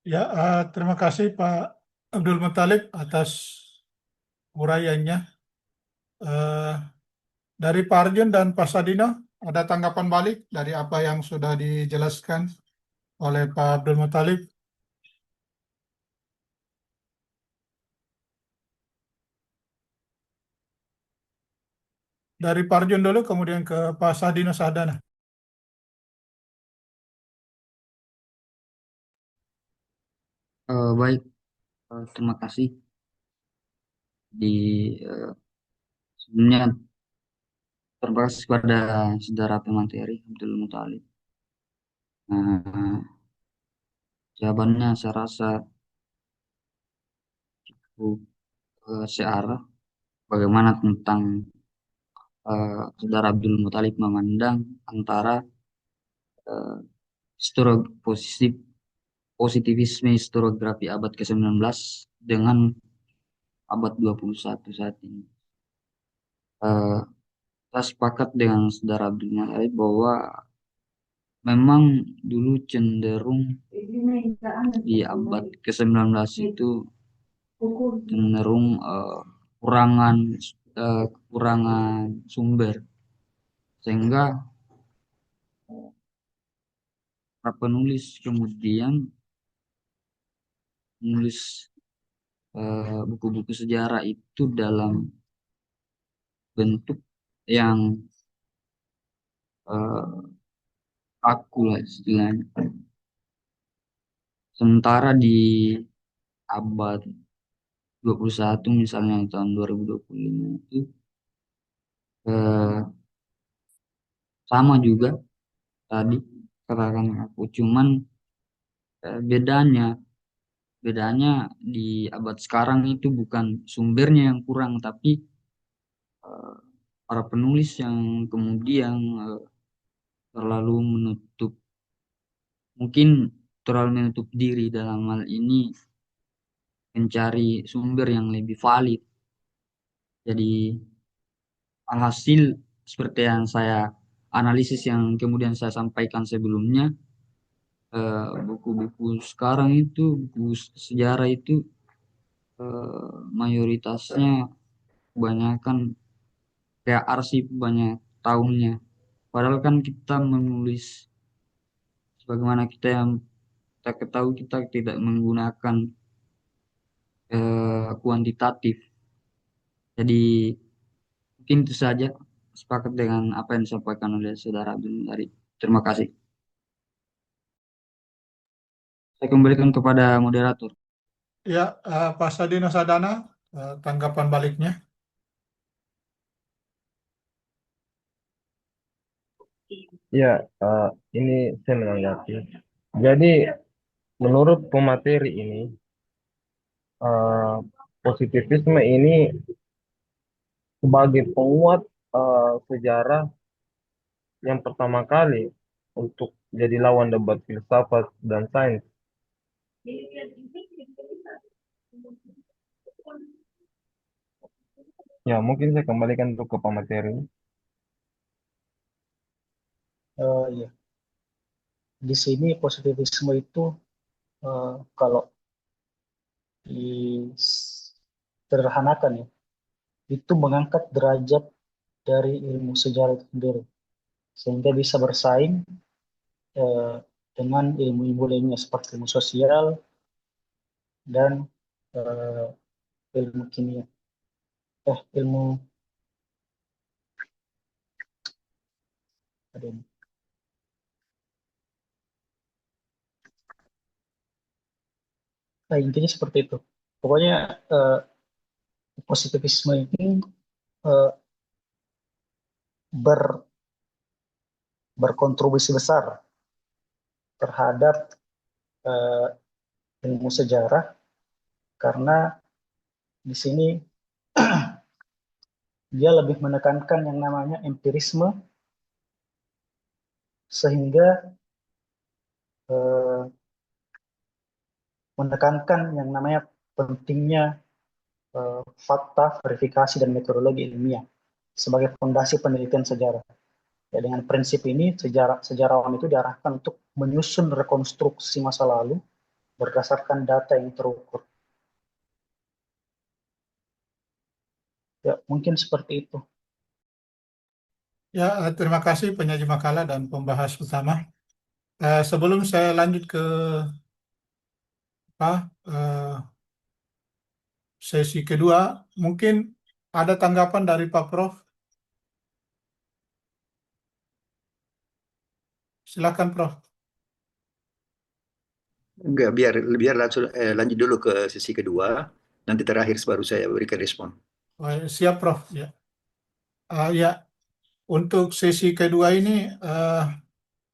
[SPEAKER 1] Ya, terima kasih Pak Abdul Muthalib atas uraiannya. Eh, dari Pak Arjun dan Pak Sadino, ada tanggapan balik dari apa yang sudah dijelaskan oleh Pak Abdul Muthalib? Dari Pak Arjun dulu, kemudian ke Pak Sadino Sahdana.
[SPEAKER 4] Baik, terima kasih. Di Sebelumnya terima kasih kepada saudara pemateri Abdul Muthalib. Nah, jawabannya saya rasa cukup searah. Bagaimana tentang saudara Abdul Muthalib memandang antara positif positivisme historiografi abad ke-19 dengan abad 21 saat ini. Saya sepakat dengan saudara Abdul Muthalib bahwa memang dulu cenderung di abad ke-19 itu cenderung kekurangan sumber, sehingga para penulis kemudian menulis buku-buku sejarah itu dalam bentuk yang kaku lah istilahnya. Sementara di abad 21 misalnya tahun 2025 itu sama juga tadi katakan aku, cuman bedanya di abad sekarang itu bukan sumbernya yang kurang, tapi para penulis yang kemudian mungkin terlalu menutup diri dalam hal ini, mencari sumber yang lebih valid. Jadi alhasil seperti yang saya analisis yang kemudian saya sampaikan sebelumnya, buku-buku sekarang itu, buku sejarah itu mayoritasnya kebanyakan kayak arsip banyak tahunnya. Padahal kan kita menulis sebagaimana kita yang kita ketahui, kita tidak menggunakan kuantitatif. Jadi mungkin itu saja, sepakat dengan apa yang disampaikan oleh saudara Abdul Muthalib. Terima kasih. Saya kembalikan kepada moderator.
[SPEAKER 1] Ya, Pak Sadino Sahdana, tanggapan baliknya.
[SPEAKER 5] Ya, ini saya menanggapi. Jadi, menurut pemateri ini, eh, positivisme ini sebagai penguat sejarah yang pertama kali untuk jadi lawan debat filsafat dan sains. Ya, mungkin saya kembalikan untuk ke pemateri.
[SPEAKER 3] Ya, di sini positivisme itu kalau disederhanakan ya, itu mengangkat derajat dari ilmu sejarah itu sendiri sehingga bisa bersaing eh, dengan ilmu-ilmu lainnya seperti ilmu sosial dan eh, ilmu kimia, ilmu ada ini. Nah, intinya seperti itu. Pokoknya eh, positivisme ini eh, ber, berkontribusi besar terhadap eh, ilmu sejarah karena di sini dia lebih menekankan yang namanya empirisme sehingga eh, menekankan yang namanya pentingnya fakta, verifikasi, dan metodologi ilmiah sebagai fondasi penelitian sejarah. Ya, dengan prinsip ini, sejarawan itu diarahkan untuk menyusun rekonstruksi masa lalu berdasarkan data yang terukur. Ya, mungkin seperti itu.
[SPEAKER 1] Ya, terima kasih penyaji makalah dan pembahas utama. Sebelum saya lanjut ke apa, sesi kedua, mungkin ada tanggapan dari Pak Prof. Silakan, Prof.
[SPEAKER 2] Enggak, biar langsung lanjut dulu ke sesi kedua, nanti terakhir baru saya berikan respon.
[SPEAKER 1] Siap, Prof. Ya. Ya, untuk sesi kedua ini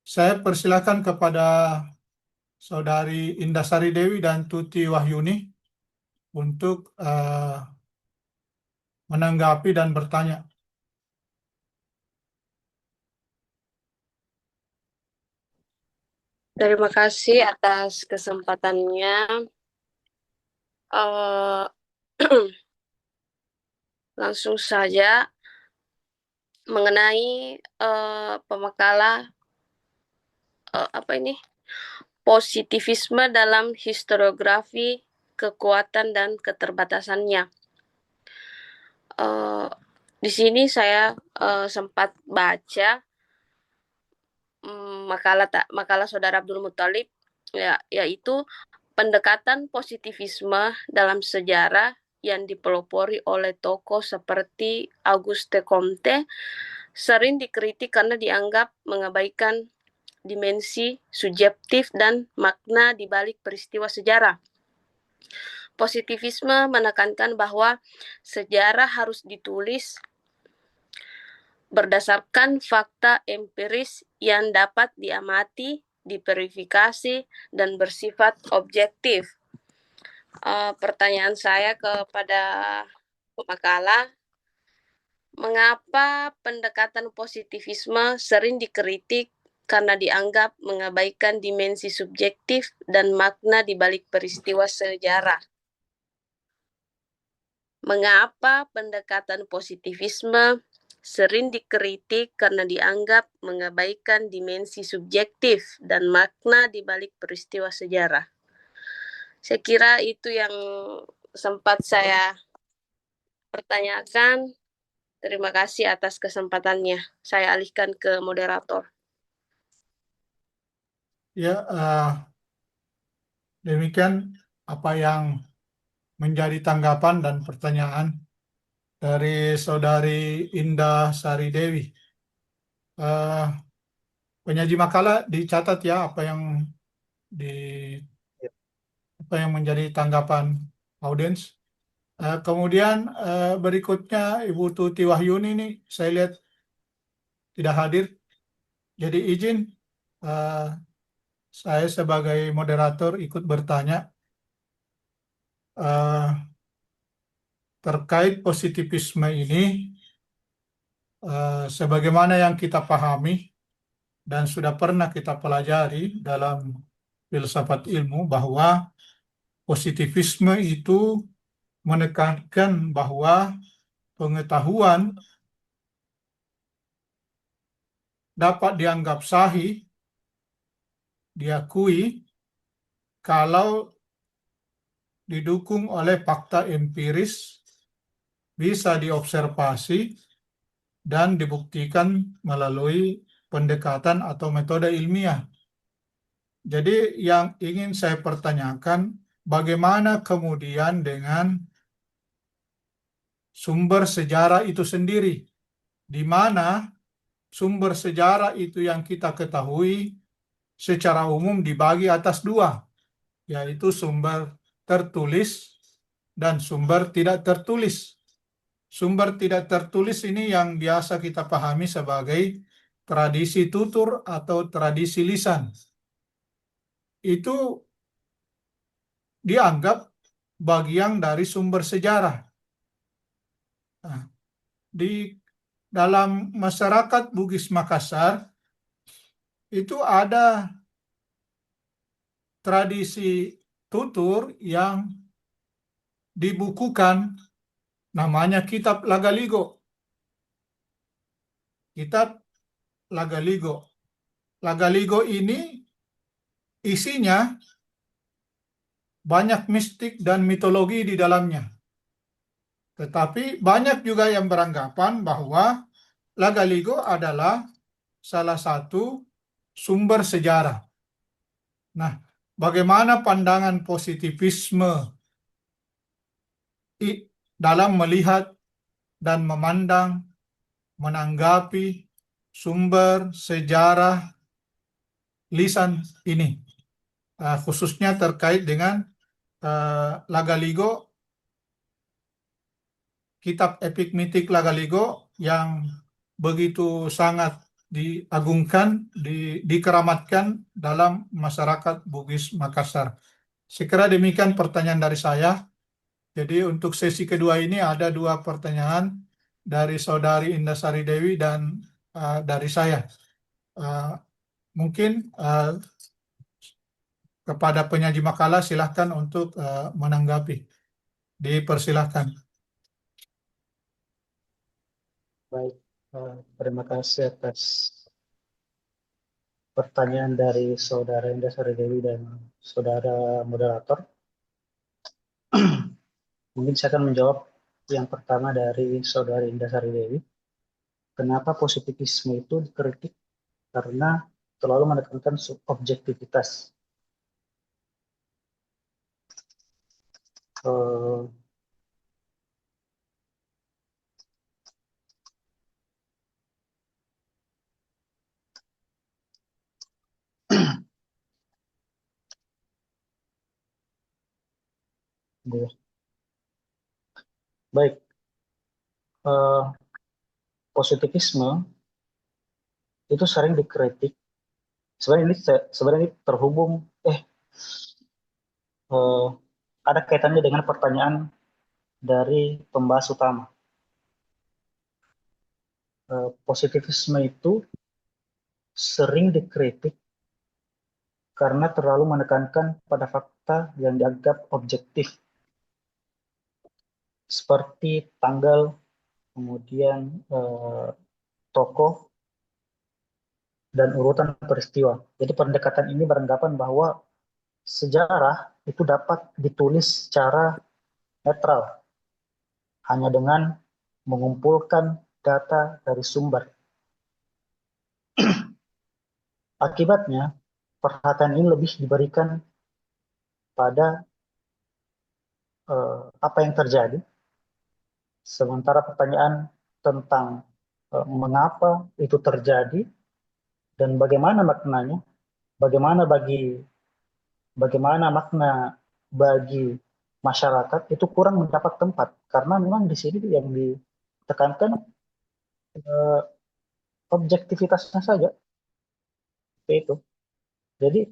[SPEAKER 1] saya persilakan kepada Saudari Indasari Dewi dan Tuti Wahyuni untuk menanggapi dan bertanya.
[SPEAKER 6] Terima kasih atas kesempatannya. Eh, langsung saja mengenai pemakalah apa ini positivisme dalam historiografi kekuatan dan keterbatasannya. Di sini saya sempat baca makalah saudara Abdul Muthalib, ya, yaitu pendekatan positivisme dalam sejarah yang dipelopori oleh tokoh seperti Auguste Comte sering dikritik karena dianggap mengabaikan dimensi subjektif dan makna di balik peristiwa sejarah. Positivisme menekankan bahwa sejarah harus ditulis berdasarkan fakta empiris yang dapat diamati, diverifikasi, dan bersifat objektif. Pertanyaan saya kepada pemakalah, mengapa pendekatan positivisme sering dikritik karena dianggap mengabaikan dimensi subjektif dan makna di balik peristiwa sejarah? Mengapa pendekatan positivisme sering dikritik karena dianggap mengabaikan dimensi subjektif dan makna di balik peristiwa sejarah? Saya kira itu yang sempat saya pertanyakan. Terima kasih atas kesempatannya. Saya alihkan ke moderator.
[SPEAKER 1] Ya, demikian apa yang menjadi tanggapan dan pertanyaan dari Saudari Indah Sari Dewi. Penyaji makalah dicatat ya di apa yang menjadi tanggapan audiens. Kemudian berikutnya Ibu Tuti Wahyuni ini saya lihat tidak hadir. Jadi izin saya sebagai moderator ikut bertanya terkait positivisme ini, sebagaimana yang kita pahami dan sudah pernah kita pelajari dalam filsafat ilmu bahwa positivisme itu menekankan bahwa pengetahuan dapat dianggap sahih, diakui, kalau didukung oleh fakta empiris, bisa diobservasi, dan dibuktikan melalui pendekatan atau metode ilmiah. Jadi yang ingin saya pertanyakan, bagaimana kemudian dengan sumber sejarah itu sendiri, di mana sumber sejarah itu yang kita ketahui secara umum dibagi atas dua, yaitu sumber tertulis dan sumber tidak tertulis. Sumber tidak tertulis ini yang biasa kita pahami sebagai tradisi tutur atau tradisi lisan. Itu dianggap bagian dari sumber sejarah. Nah, di dalam masyarakat Bugis Makassar itu ada tradisi tutur yang dibukukan, namanya Kitab Lagaligo. Kitab Lagaligo. Lagaligo ini isinya banyak mistik dan mitologi di dalamnya. Tetapi banyak juga yang beranggapan bahwa Lagaligo adalah salah satu sumber sejarah. Nah, bagaimana pandangan positivisme dalam melihat dan memandang, menanggapi sumber sejarah lisan ini, khususnya terkait dengan Lagaligo, kitab epik mitik Lagaligo yang begitu sangat diagungkan, dikeramatkan dalam masyarakat Bugis Makassar. Sekira demikian pertanyaan dari saya. Jadi untuk sesi kedua ini ada dua pertanyaan dari Saudari Indasari Dewi dan dari saya. Mungkin kepada penyaji makalah silahkan untuk menanggapi. Dipersilahkan.
[SPEAKER 3] Baik, terima kasih atas pertanyaan dari Saudara Indasari Dewi dan Saudara moderator. Mungkin saya akan menjawab yang pertama dari Saudari Indasari Dewi. Kenapa positivisme itu dikritik? Karena terlalu menekankan objektivitas. Baik, positivisme itu sering dikritik. Sebenarnya ini terhubung, ada kaitannya dengan pertanyaan dari pembahas utama. Positivisme itu sering dikritik karena terlalu menekankan pada fakta yang dianggap objektif, seperti tanggal, kemudian tokoh, dan urutan peristiwa. Jadi pendekatan ini beranggapan bahwa sejarah itu dapat ditulis secara netral, hanya dengan mengumpulkan data dari sumber. Akibatnya, perhatian ini lebih diberikan pada apa yang terjadi, sementara pertanyaan tentang mengapa itu terjadi dan bagaimana maknanya, bagaimana makna bagi masyarakat itu kurang mendapat tempat, karena memang di sini yang ditekankan objektivitasnya saja. Itu. Jadi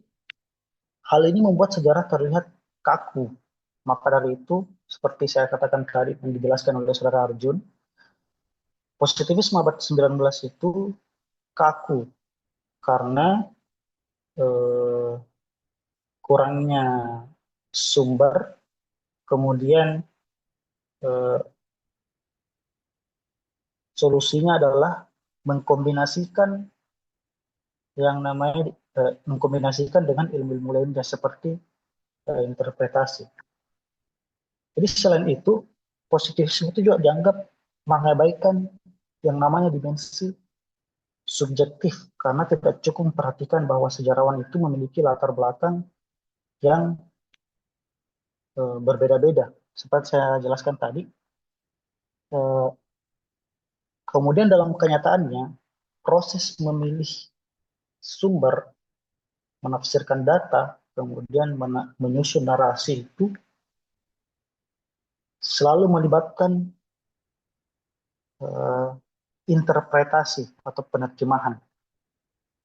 [SPEAKER 3] hal ini membuat sejarah terlihat kaku. Maka dari itu, seperti saya katakan tadi yang dijelaskan oleh Saudara Arjun, positivisme abad 19 itu kaku. karena eh, kurangnya sumber, kemudian eh, solusinya adalah mengkombinasikan mengkombinasikan dengan ilmu-ilmu lainnya seperti interpretasi. Jadi selain itu, positivisme itu juga dianggap mengabaikan yang namanya dimensi subjektif karena tidak cukup memperhatikan bahwa sejarawan itu memiliki latar belakang yang berbeda-beda. Seperti saya jelaskan tadi, eh, kemudian dalam kenyataannya proses memilih sumber, menafsirkan data, kemudian menyusun narasi itu selalu melibatkan eh, interpretasi atau penerjemahan.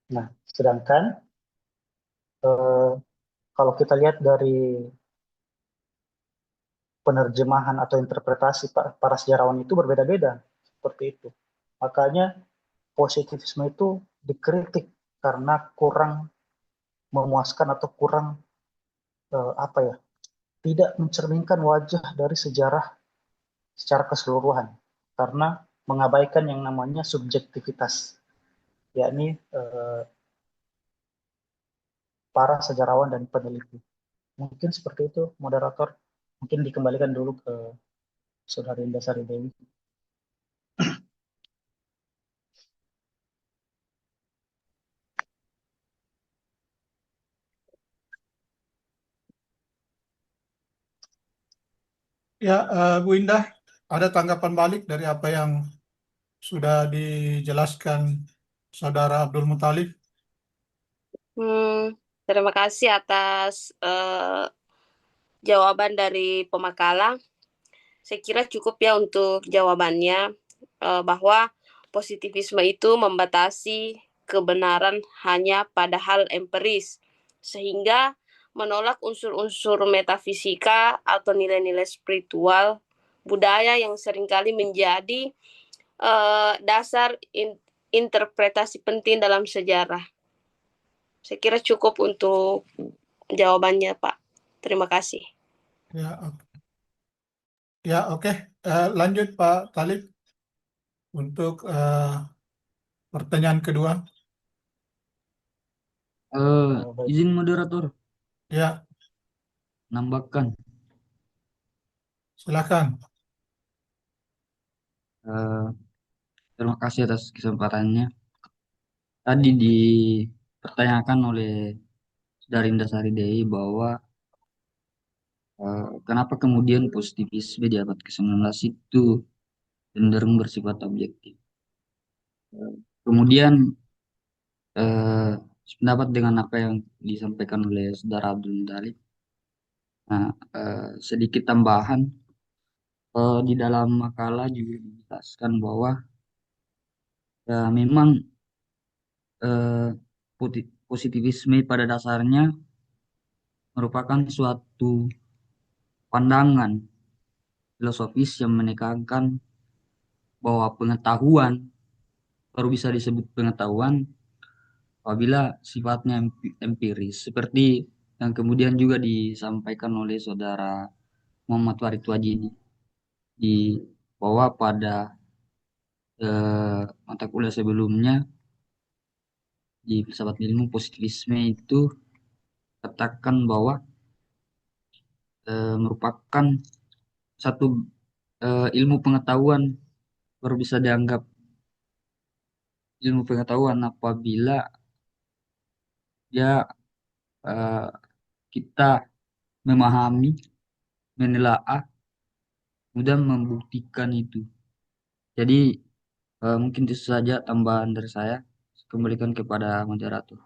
[SPEAKER 3] Nah, sedangkan eh, kalau kita lihat dari penerjemahan atau interpretasi para sejarawan itu berbeda-beda seperti itu. Makanya positivisme itu dikritik karena kurang memuaskan atau kurang apa ya, tidak mencerminkan wajah dari sejarah secara keseluruhan karena mengabaikan yang namanya subjektivitas, yakni para sejarawan dan peneliti. Mungkin seperti itu, moderator. Mungkin dikembalikan dulu ke Saudari Indah Sari Dewi.
[SPEAKER 1] Ya, Bu Indah, ada tanggapan balik dari apa yang sudah dijelaskan Saudara Abdul Muthalib?
[SPEAKER 6] Terima kasih atas jawaban dari pemakalang. Saya kira cukup ya untuk jawabannya, bahwa positivisme itu membatasi kebenaran hanya pada hal empiris, sehingga menolak unsur-unsur metafisika atau nilai-nilai spiritual budaya yang seringkali menjadi dasar interpretasi penting dalam sejarah. Saya kira cukup untuk jawabannya, Pak. Terima kasih.
[SPEAKER 1] Ya, oke. Lanjut Pak Talib untuk pertanyaan kedua.
[SPEAKER 4] Izin moderator,
[SPEAKER 1] Ya,
[SPEAKER 4] nambahkan.
[SPEAKER 1] silakan.
[SPEAKER 4] Terima kasih atas kesempatannya. Tadi dipertanyakan oleh Saudari Indah Sari Dewi bahwa kenapa kemudian positivisme di abad ke-19 itu cenderung bersifat objektif. Kemudian sependapat dengan apa yang disampaikan oleh Saudara Abdul Muthalib. Nah, sedikit tambahan, di dalam makalah juga dijelaskan bahwa memang positivisme pada dasarnya merupakan suatu pandangan filosofis yang menekankan bahwa pengetahuan baru bisa disebut pengetahuan apabila sifatnya empiris, seperti yang kemudian juga disampaikan oleh Saudara Muhammad Farid Wajidi di bahwa pada mata kuliah sebelumnya di filsafat ilmu positivisme itu katakan bahwa merupakan satu ilmu pengetahuan baru bisa dianggap ilmu pengetahuan apabila ya kita memahami, menelaah, kemudian membuktikan itu. Jadi mungkin itu saja tambahan dari saya. Kembalikan kepada moderator.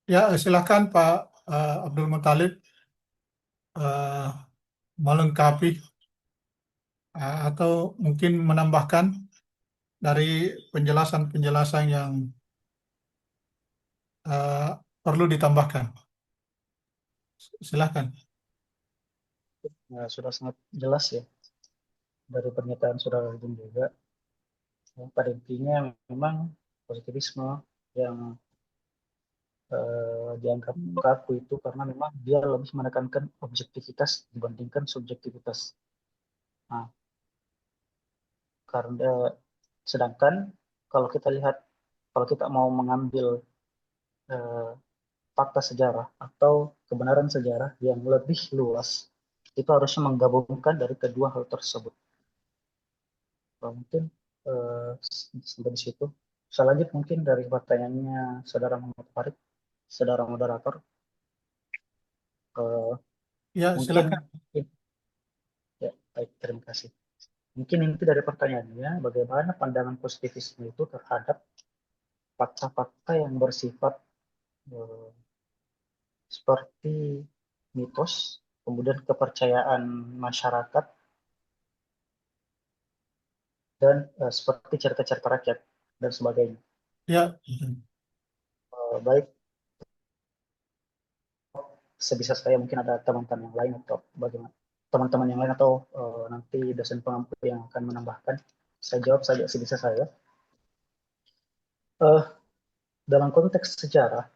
[SPEAKER 1] Ya, silakan Pak Abdul Muthalib melengkapi atau mungkin menambahkan dari penjelasan-penjelasan yang perlu ditambahkan. Silakan.
[SPEAKER 3] Sudah sangat jelas ya dari pernyataan Saudara Rajin juga. Pada intinya memang positivisme yang dianggap kaku itu karena memang dia lebih menekankan objektivitas dibandingkan subjektivitas. Nah, karena sedangkan kalau kita lihat, kalau kita mau mengambil fakta sejarah atau kebenaran sejarah yang lebih luas, itu harusnya menggabungkan dari kedua hal tersebut. Mungkin sampai di situ. Selanjutnya mungkin dari pertanyaannya Saudara Muhammad Farid, Saudara moderator,
[SPEAKER 1] Ya,
[SPEAKER 3] mungkin
[SPEAKER 1] silakan.
[SPEAKER 3] ya, baik, terima kasih. Mungkin inti dari pertanyaannya, bagaimana pandangan positivisme itu terhadap fakta-fakta yang bersifat seperti mitos, kemudian kepercayaan masyarakat, dan seperti cerita-cerita rakyat dan sebagainya.
[SPEAKER 1] Ya,
[SPEAKER 3] Baik, sebisa saya mungkin ada teman-teman yang lain atau bagaimana teman-teman yang lain atau nanti dosen pengampu yang akan menambahkan. Saya jawab saja sebisa saya. Dalam konteks sejarah,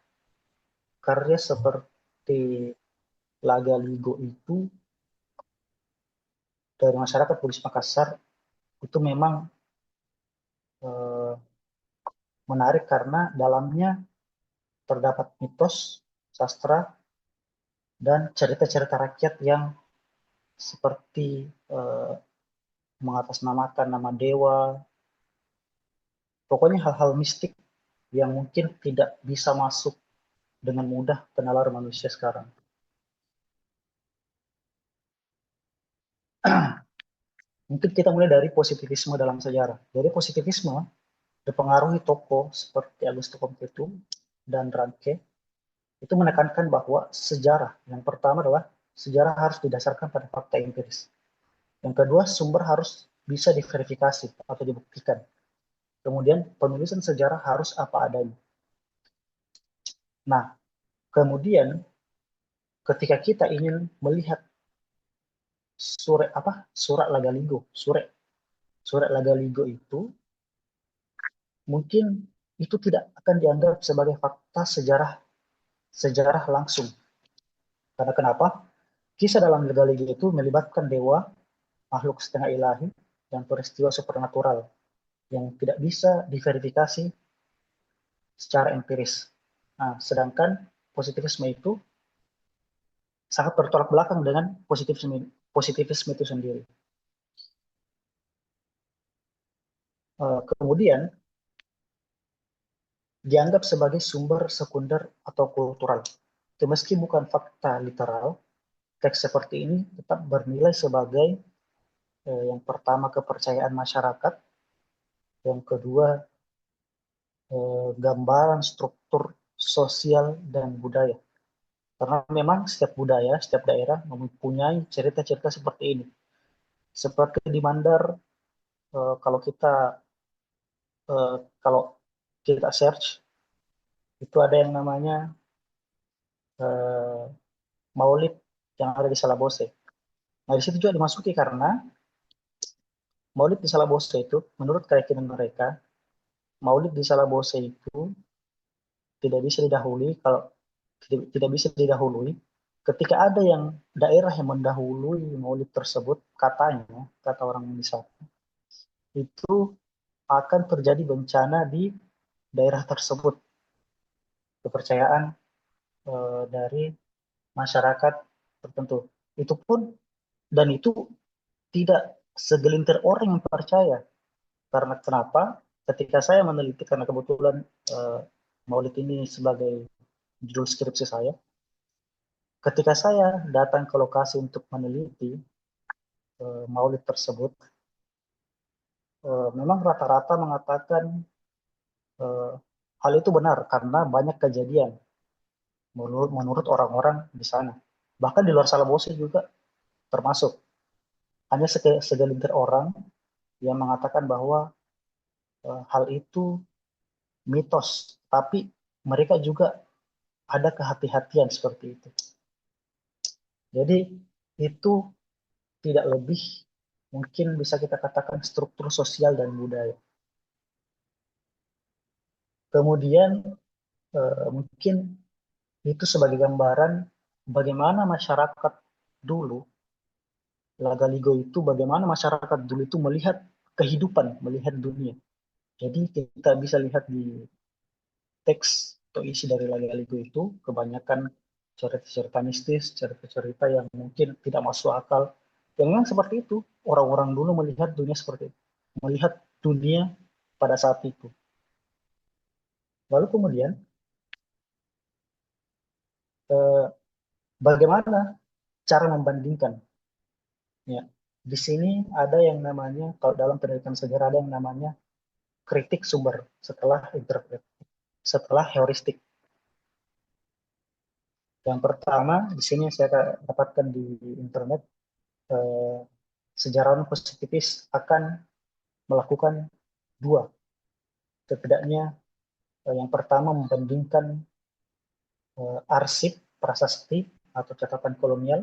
[SPEAKER 3] karya seperti Laga Ligo itu dari masyarakat Bugis Makassar itu memang menarik karena dalamnya terdapat mitos, sastra, dan cerita-cerita rakyat yang seperti mengatasnamakan nama dewa, pokoknya hal-hal mistik yang mungkin tidak bisa masuk dengan mudah ke nalar manusia sekarang. Mungkin kita mulai dari positivisme dalam sejarah. Jadi positivisme dipengaruhi tokoh seperti Augusto Comte dan Ranke, itu menekankan bahwa sejarah yang pertama adalah sejarah harus didasarkan pada fakta empiris. Yang kedua, sumber harus bisa diverifikasi atau dibuktikan. Kemudian penulisan sejarah harus apa adanya. Nah, kemudian ketika kita ingin melihat surat Lagaligo itu mungkin itu tidak akan dianggap sebagai fakta sejarah langsung. Karena kenapa? Kisah dalam Lagaligo itu melibatkan dewa, makhluk setengah ilahi, dan peristiwa supernatural yang tidak bisa diverifikasi secara empiris. Nah, sedangkan positivisme itu sangat bertolak belakang dengan positivisme itu sendiri. Kemudian dianggap sebagai sumber sekunder atau kultural. Meski bukan fakta literal, teks seperti ini tetap bernilai sebagai yang pertama kepercayaan masyarakat, yang kedua gambaran struktur sosial dan budaya. Karena memang setiap budaya, setiap daerah mempunyai cerita-cerita seperti ini. Seperti di Mandar, kalau kita search, itu ada yang namanya Maulid yang ada di Salabose. Nah, di situ juga dimasuki karena Maulid di Salabose itu, menurut keyakinan mereka, Maulid di Salabose itu tidak bisa didahului tidak bisa didahului ketika ada yang daerah yang mendahului Maulid tersebut, katanya, kata orang di sana, itu akan terjadi bencana di daerah tersebut. Kepercayaan dari masyarakat tertentu. Itu pun, dan itu tidak segelintir orang yang percaya. Karena kenapa? Ketika saya meneliti, karena kebetulan Maulid ini sebagai judul skripsi saya, ketika saya datang ke lokasi untuk meneliti Maulid tersebut, memang rata-rata mengatakan hal itu benar karena banyak kejadian menurut orang-orang di sana. Bahkan di luar Salabose juga termasuk. Hanya segelintir orang yang mengatakan bahwa hal itu mitos, tapi mereka juga ada kehati-hatian seperti itu. Jadi itu tidak lebih, mungkin bisa kita katakan struktur sosial dan budaya. Kemudian mungkin itu sebagai gambaran bagaimana masyarakat dulu, Lagaligo itu bagaimana masyarakat dulu itu melihat kehidupan, melihat dunia. Jadi kita bisa lihat di teks atau isi dari Lagaligo itu kebanyakan cerita-cerita mistis, cerita-cerita yang mungkin tidak masuk akal. Yang memang seperti itu, orang-orang dulu melihat dunia seperti itu, melihat dunia pada saat itu. Lalu kemudian bagaimana cara membandingkan? Ya, di sini ada yang namanya, kalau dalam penelitian sejarah ada yang namanya kritik sumber setelah interpret, setelah heuristik. Yang pertama di sini saya dapatkan di internet, sejarawan positivis akan melakukan dua, setidaknya yang pertama membandingkan arsip prasasti atau catatan kolonial,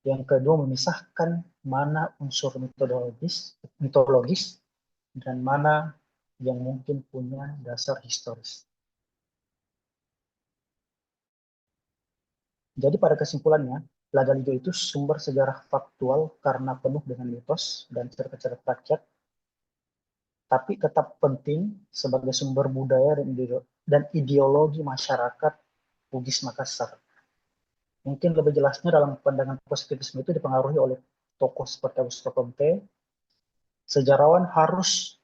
[SPEAKER 3] yang kedua memisahkan mana unsur mitologis dan mana yang mungkin punya dasar historis. Jadi pada kesimpulannya, Lagaligo itu sumber sejarah faktual karena penuh dengan mitos dan cerita-cerita rakyat, tapi tetap penting sebagai sumber budaya dan ideologi masyarakat Bugis Makassar. Mungkin lebih jelasnya dalam pandangan positivisme itu dipengaruhi oleh tokoh seperti Augusto Comte. Sejarawan harus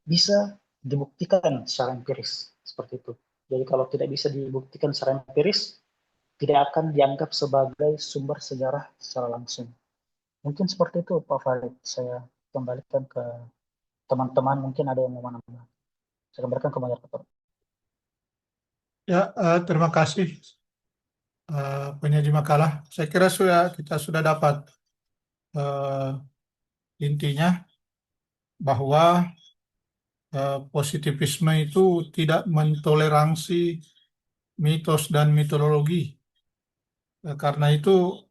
[SPEAKER 3] bisa dibuktikan secara empiris seperti itu. Jadi kalau tidak bisa dibuktikan secara empiris, tidak akan dianggap sebagai sumber sejarah secara langsung. Mungkin seperti itu Pak Farid. Saya kembalikan ke teman-teman, mungkin ada yang mau menambah. Saya kembalikan ke moderator.
[SPEAKER 1] Ya, terima kasih penyaji makalah. Saya kira kita sudah dapat intinya bahwa positivisme itu tidak mentoleransi mitos dan mitologi. Karena itu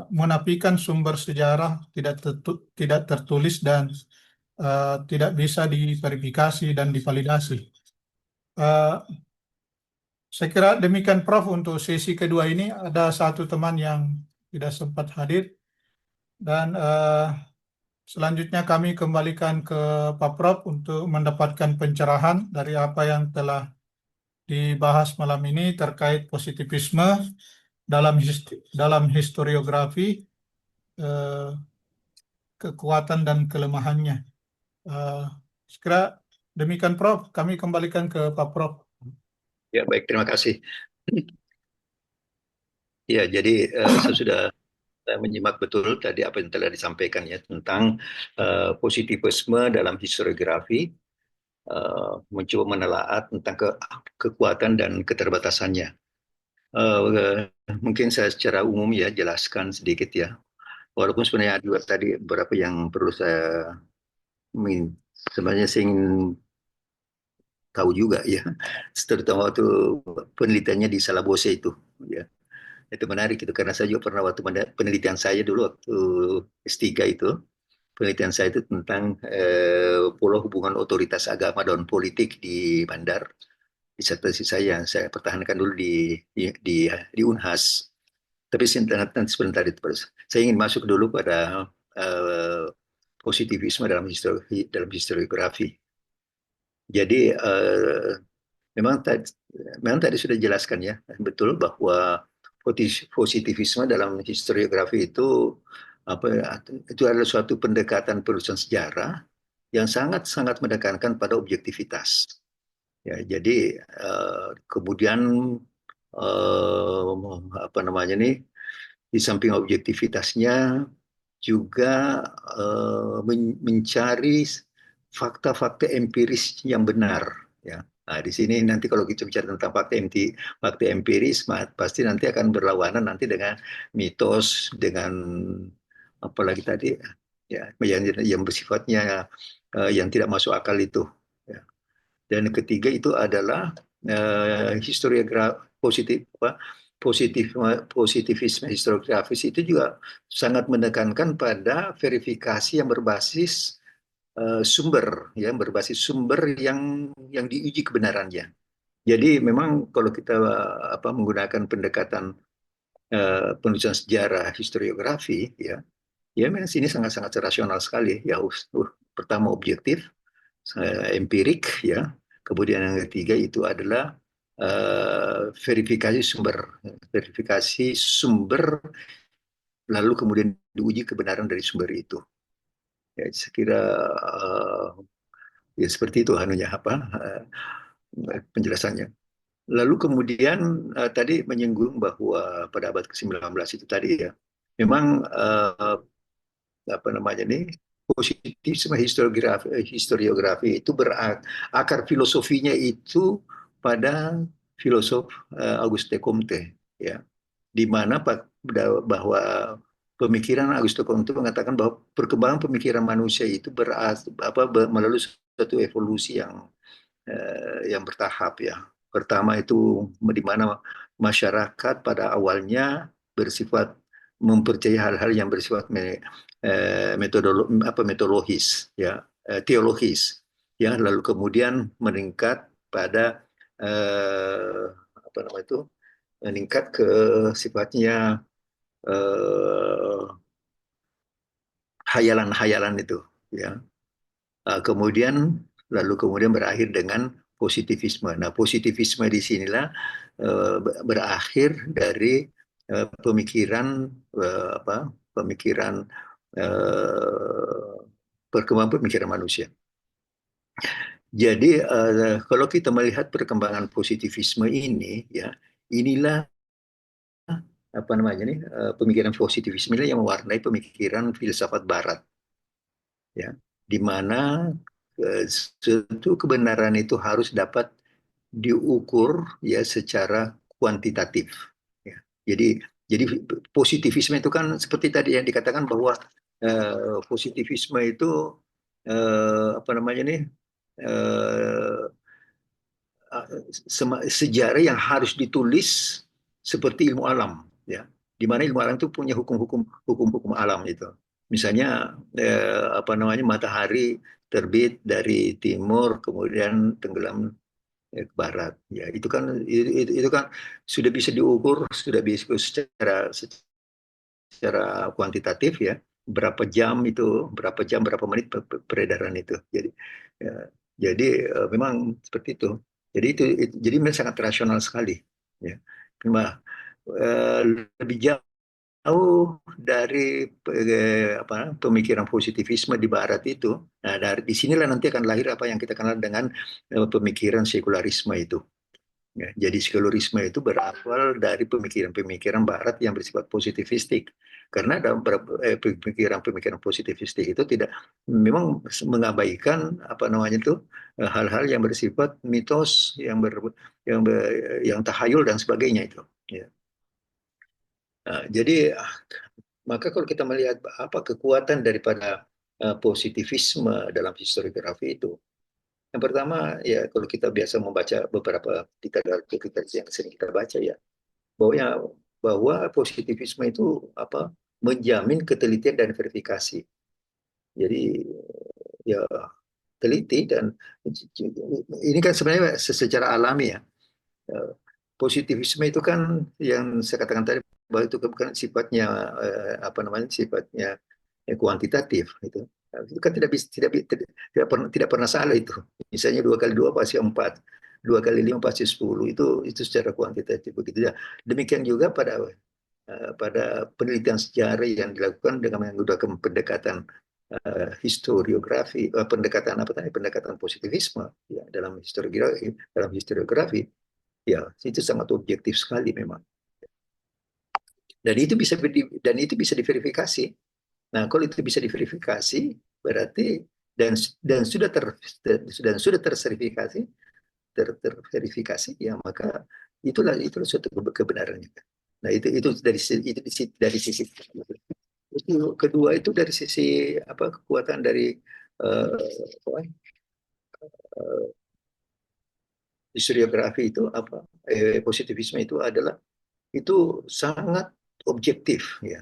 [SPEAKER 1] menafikan sumber sejarah tidak tertulis dan tidak bisa diverifikasi dan divalidasi. Saya kira demikian Prof untuk sesi kedua ini. Ada satu teman yang tidak sempat hadir dan selanjutnya kami kembalikan ke Pak Prof untuk mendapatkan pencerahan dari apa yang telah dibahas malam ini terkait positivisme dalam historiografi, kekuatan dan kelemahannya. Sekira demikian Prof, kami kembalikan ke Pak Prof.
[SPEAKER 2] Ya, baik, terima kasih. Ya, jadi saya sudah menyimak betul tadi apa yang telah disampaikan ya tentang positivisme dalam historiografi, mencoba menelaah tentang kekuatan dan keterbatasannya. Mungkin saya secara umum ya jelaskan sedikit ya. Walaupun sebenarnya juga tadi beberapa yang perlu saya sebenarnya saya ingin tahu juga ya, terutama waktu penelitiannya di Salabose itu ya. Itu menarik itu karena saya juga pernah waktu penelitian saya dulu waktu S3 itu, penelitian saya itu tentang pola hubungan otoritas agama dan politik di Bandar. Disertasi saya pertahankan dulu di Unhas. Tapi nanti sebentar itu, saya ingin masuk dulu pada positivisme dalam historiografi. Jadi memang tadi sudah dijelaskan ya, betul bahwa positivisme dalam historiografi itu itu adalah suatu pendekatan penelusuran sejarah yang sangat-sangat menekankan pada objektivitas. Ya, jadi kemudian apa namanya nih, di samping objektivitasnya juga mencari fakta-fakta empiris yang benar ya. Nah, di sini nanti kalau kita bicara tentang fakta empiris, pasti nanti akan berlawanan nanti dengan mitos, dengan apalagi tadi ya yang bersifatnya yang tidak masuk akal itu. Ya. Dan ketiga itu adalah positivisme historiografis itu juga sangat menekankan pada verifikasi yang berbasis sumber, ya, berbasis sumber yang diuji kebenarannya. Jadi memang kalau kita menggunakan pendekatan penulisan sejarah historiografi, ya memang sini sangat-sangat rasional sekali. Ya, pertama objektif, empirik, ya. Kemudian yang ketiga itu adalah verifikasi sumber, lalu kemudian diuji kebenaran dari sumber itu. Ya, saya kira ya seperti itu penjelasannya. Lalu kemudian tadi menyinggung bahwa pada abad ke-19 itu tadi, ya, memang positifisme historiografi itu akar filosofinya itu pada filosof Auguste Comte, ya, di mana bahwa pemikiran Auguste Comte mengatakan bahwa perkembangan pemikiran manusia itu melalui suatu evolusi yang bertahap, ya. Pertama itu di mana masyarakat pada awalnya bersifat mempercayai hal-hal yang bersifat metodologis, ya, teologis, ya, lalu kemudian meningkat pada meningkat ke sifatnya hayalan-hayalan itu, ya. Kemudian berakhir dengan positivisme. Nah, positivisme di sinilah berakhir dari pemikiran perkembangan pemikiran manusia. Jadi kalau kita melihat perkembangan positivisme ini, ya, inilah pemikiran positivisme ini yang mewarnai pemikiran filsafat Barat, ya, di mana suatu kebenaran itu harus dapat diukur, ya, secara kuantitatif, ya. Jadi positivisme itu kan seperti tadi yang dikatakan bahwa positivisme itu sejarah yang harus ditulis seperti ilmu alam, ya, di mana ilmu alam itu punya hukum-hukum alam itu. Misalnya matahari terbit dari timur kemudian tenggelam ke barat, ya, itu kan sudah bisa diukur, sudah bisa secara kuantitatif, ya, berapa jam berapa menit peredaran itu. Jadi memang seperti itu. Jadi memang sangat rasional sekali, ya. Lebih jauh dari pemikiran positivisme di Barat itu. Nah, di sinilah nanti akan lahir apa yang kita kenal dengan pemikiran sekularisme itu. Ya, jadi sekularisme itu berawal dari pemikiran Barat yang bersifat positivistik. Karena dalam pemikiran positivistik itu memang mengabaikan hal-hal yang bersifat mitos, yang tahayul dan sebagainya itu. Ya. Nah, jadi maka kalau kita melihat apa kekuatan daripada positivisme dalam historiografi itu, yang pertama, ya, kalau kita biasa membaca beberapa literatur yang sering kita baca, ya, bahwa positivisme itu menjamin ketelitian dan verifikasi. Jadi ya teliti, dan ini kan sebenarnya secara alami, ya. Positivisme itu kan yang saya katakan tadi bahwa itu bukan sifatnya sifatnya kuantitatif itu. Itu kan tidak pernah salah itu. Misalnya 2 kali 2 pasti 4, 2 kali 5 pasti 10. Itu secara kuantitatif begitu, ya. Demikian juga pada penelitian sejarah yang dilakukan dengan menggunakan pendekatan historiografi, pendekatan positivisme, ya, dalam historiografi, ya, itu sangat objektif sekali memang. Dan itu bisa diverifikasi. Nah, kalau itu bisa diverifikasi, berarti dan sudah terverifikasi, ya, maka itulah suatu kebenarannya. Nah, itu dari sisi itu. Kedua itu dari sisi kekuatan dari historiografi itu positivisme itu sangat objektif, ya.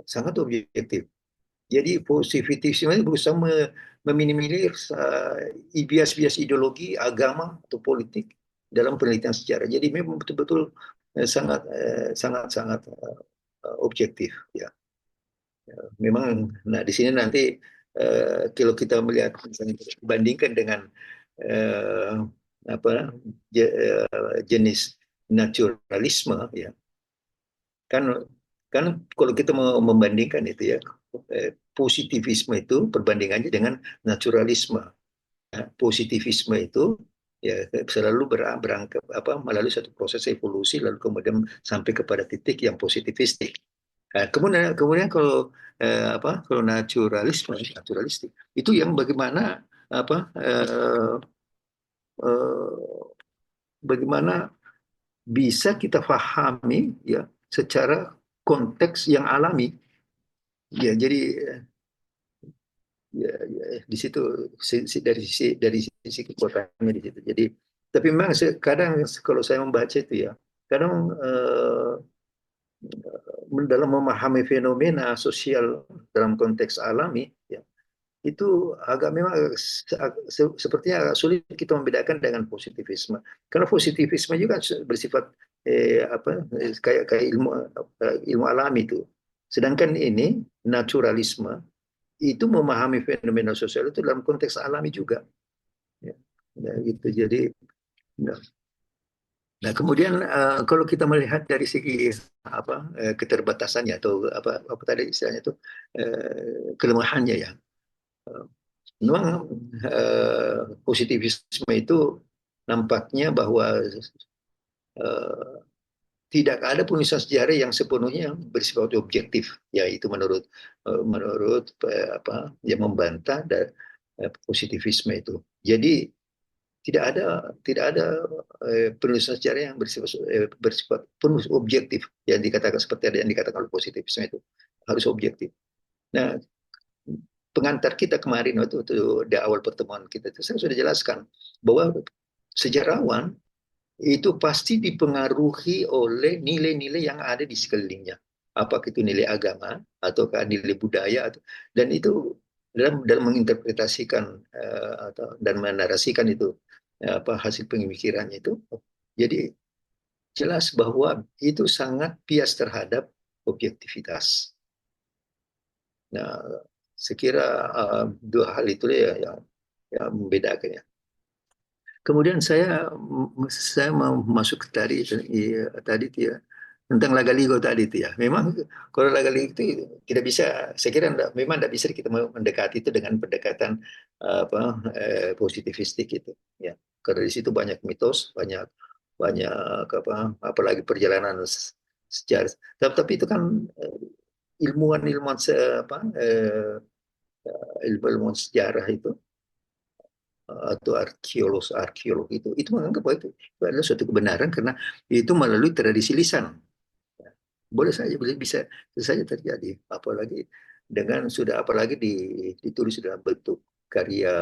[SPEAKER 2] Sangat objektif. Jadi positivisme berusaha meminimalisir bias-bias ideologi, agama atau politik dalam penelitian sejarah. Jadi memang betul-betul sangat objektif ya. Memang, nah di sini nanti kalau kita melihat bandingkan dengan jenis naturalisme ya, kan kalau kita mau membandingkan itu ya, positivisme itu perbandingannya dengan naturalisme. Positivisme itu ya selalu berangkat melalui satu proses evolusi lalu kemudian sampai kepada titik yang positivistik. Kemudian kalau kalau naturalistik itu yang bagaimana bisa kita pahami ya secara konteks yang alami ya. Jadi ya, di situ dari sisi kekuatannya di situ. Jadi tapi memang kadang kalau saya membaca itu ya kadang dalam memahami fenomena sosial dalam konteks alami ya itu memang sepertinya agak sulit kita membedakan dengan positivisme, karena positivisme juga bersifat kayak ilmu alami itu, sedangkan ini naturalisme itu memahami fenomena sosial itu dalam konteks alami juga ya, gitu. Jadi nah kemudian kalau kita melihat dari segi keterbatasannya atau apa tadi istilahnya itu kelemahannya ya, memang positivisme itu nampaknya bahwa tidak ada penulisan sejarah yang sepenuhnya bersifat objektif, yaitu menurut yang membantah positivisme itu. Jadi tidak ada penulisan sejarah yang bersifat penuh objektif yang dikatakan seperti ada yang dikatakan oleh positivisme itu harus objektif. Nah, pengantar kita kemarin waktu di awal pertemuan kita itu saya sudah jelaskan bahwa sejarawan itu pasti dipengaruhi oleh nilai-nilai yang ada di sekelilingnya, apakah itu nilai agama ataukah nilai budaya dan itu dalam menginterpretasikan dan menarasikan itu hasil pemikirannya itu. Jadi jelas bahwa itu sangat bias terhadap objektivitas. Nah, sekira dua hal itu ya yang membedakannya. Kemudian saya mau masuk ke tadi ya tentang Lagaligo tadi itu ya. Memang kalau Lagaligo itu tidak bisa, saya kira memang tidak bisa kita mendekati itu dengan pendekatan positivistik itu ya. Karena di situ banyak mitos, banyak apalagi perjalanan sejarah. Tapi itu kan ilmuwan sejarah itu atau arkeolog itu menganggap bahwa itu adalah suatu kebenaran karena itu melalui tradisi lisan. Boleh bisa saja terjadi, apalagi ditulis dalam bentuk karya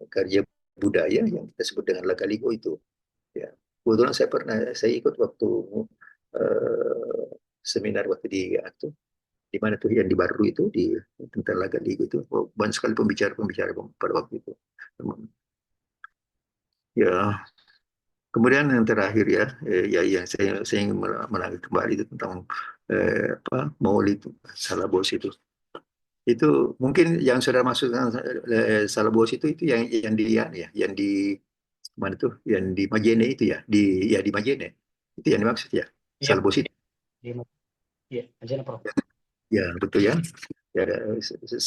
[SPEAKER 2] karya budaya yang kita sebut dengan Lagaligo itu. Ya, kebetulan saya ikut waktu seminar waktu di mana tuh yang di Baru itu tentang Lagaligo itu banyak sekali pembicara pada waktu itu. Ya, kemudian yang terakhir ya yang saya ingin menanggapi kembali itu tentang Maulid Salabos itu. Itu mungkin yang sudah masuk Salabos itu yang di mana tuh yang di Majene itu ya di Majene itu yang dimaksud ya Salabos itu.
[SPEAKER 3] Iya, Majene Prof.
[SPEAKER 2] Ya betul ya. Ya,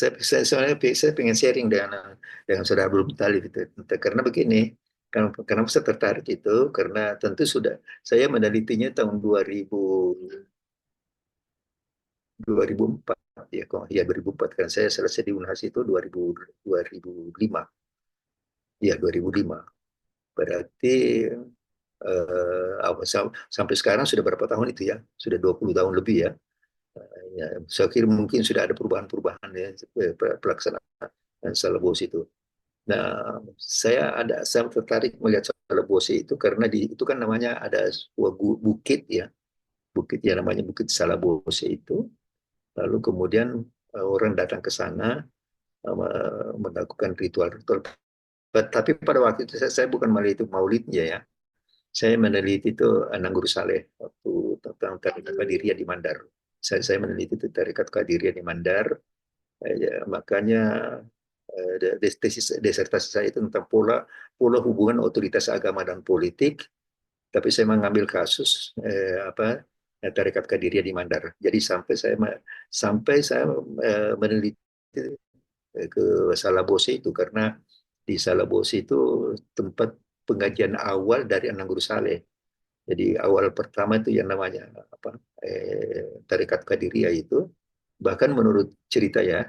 [SPEAKER 2] saya pengen sharing dengan saudara Abdul Muttalib itu karena begini, karena saya tertarik itu karena tentu saya menelitinya tahun 2004 ya 2004 kan saya selesai di UNHAS itu 2005 ya 2005 berarti sampai sekarang sudah berapa tahun itu ya, sudah 20 tahun lebih ya. Ya, saya kira mungkin sudah ada perubahan-perubahan ya pelaksanaan Salabos itu. Nah, saya tertarik melihat Salabos itu karena itu kan namanya ada sebuah bukit ya namanya Bukit Salabos itu. Lalu kemudian orang datang ke sana melakukan ritual-ritual. Tapi pada waktu itu saya bukan meneliti maulidnya ya. Saya meneliti itu Anangguru Saleh waktu tentang tarikat Qadiriyah di Mandar. Saya meneliti itu tarikat Qadiriyah di Mandar. Ya, makanya tesis disertasi saya itu tentang pola hubungan otoritas agama dan politik. Tapi saya mengambil kasus tarikat Qadiriyah di Mandar. Jadi sampai saya meneliti ke Salabose itu karena di Salabose itu tempat pengajian awal dari Anangguru Saleh. Jadi awal pertama itu yang namanya Tarekat Qadiriyah itu, bahkan menurut cerita ya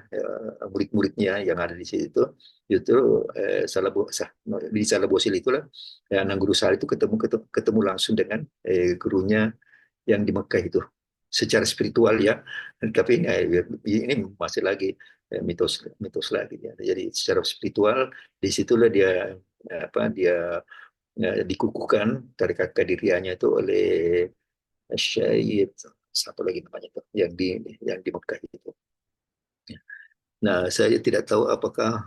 [SPEAKER 2] murid-muridnya yang ada di situ itu di Salabosil itulah Anangguru Saleh itu ketemu langsung dengan gurunya yang di Mekah itu secara spiritual ya. Tapi ini masih lagi mitos lagi ya. Jadi secara spiritual disitulah dia dikukuhkan tarekat Qadiriyahnya itu oleh Syed satu lagi namanya itu yang di Mekah itu. Nah, saya tidak tahu apakah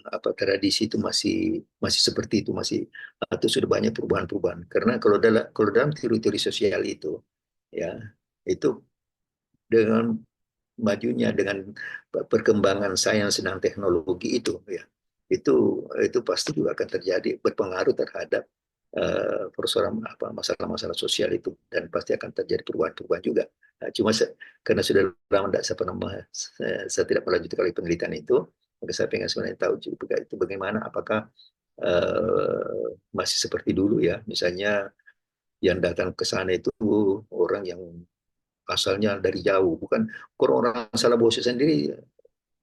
[SPEAKER 2] apa tradisi itu masih seperti itu atau sudah banyak perubahan-perubahan. Karena kalau dalam teori-teori sosial itu ya itu dengan majunya dengan perkembangan sains dan teknologi itu ya itu pasti juga akan terjadi berpengaruh terhadap persoalan masalah-masalah sosial itu dan pasti akan terjadi perubahan-perubahan juga. Nah, cuma karena sudah lama saya tidak melanjutkan lagi penelitian itu, maka saya pengen sebenarnya tahu juga itu bagaimana, apakah masih seperti dulu ya, misalnya yang datang ke sana itu orang yang asalnya dari jauh, bukan orang Salabose sendiri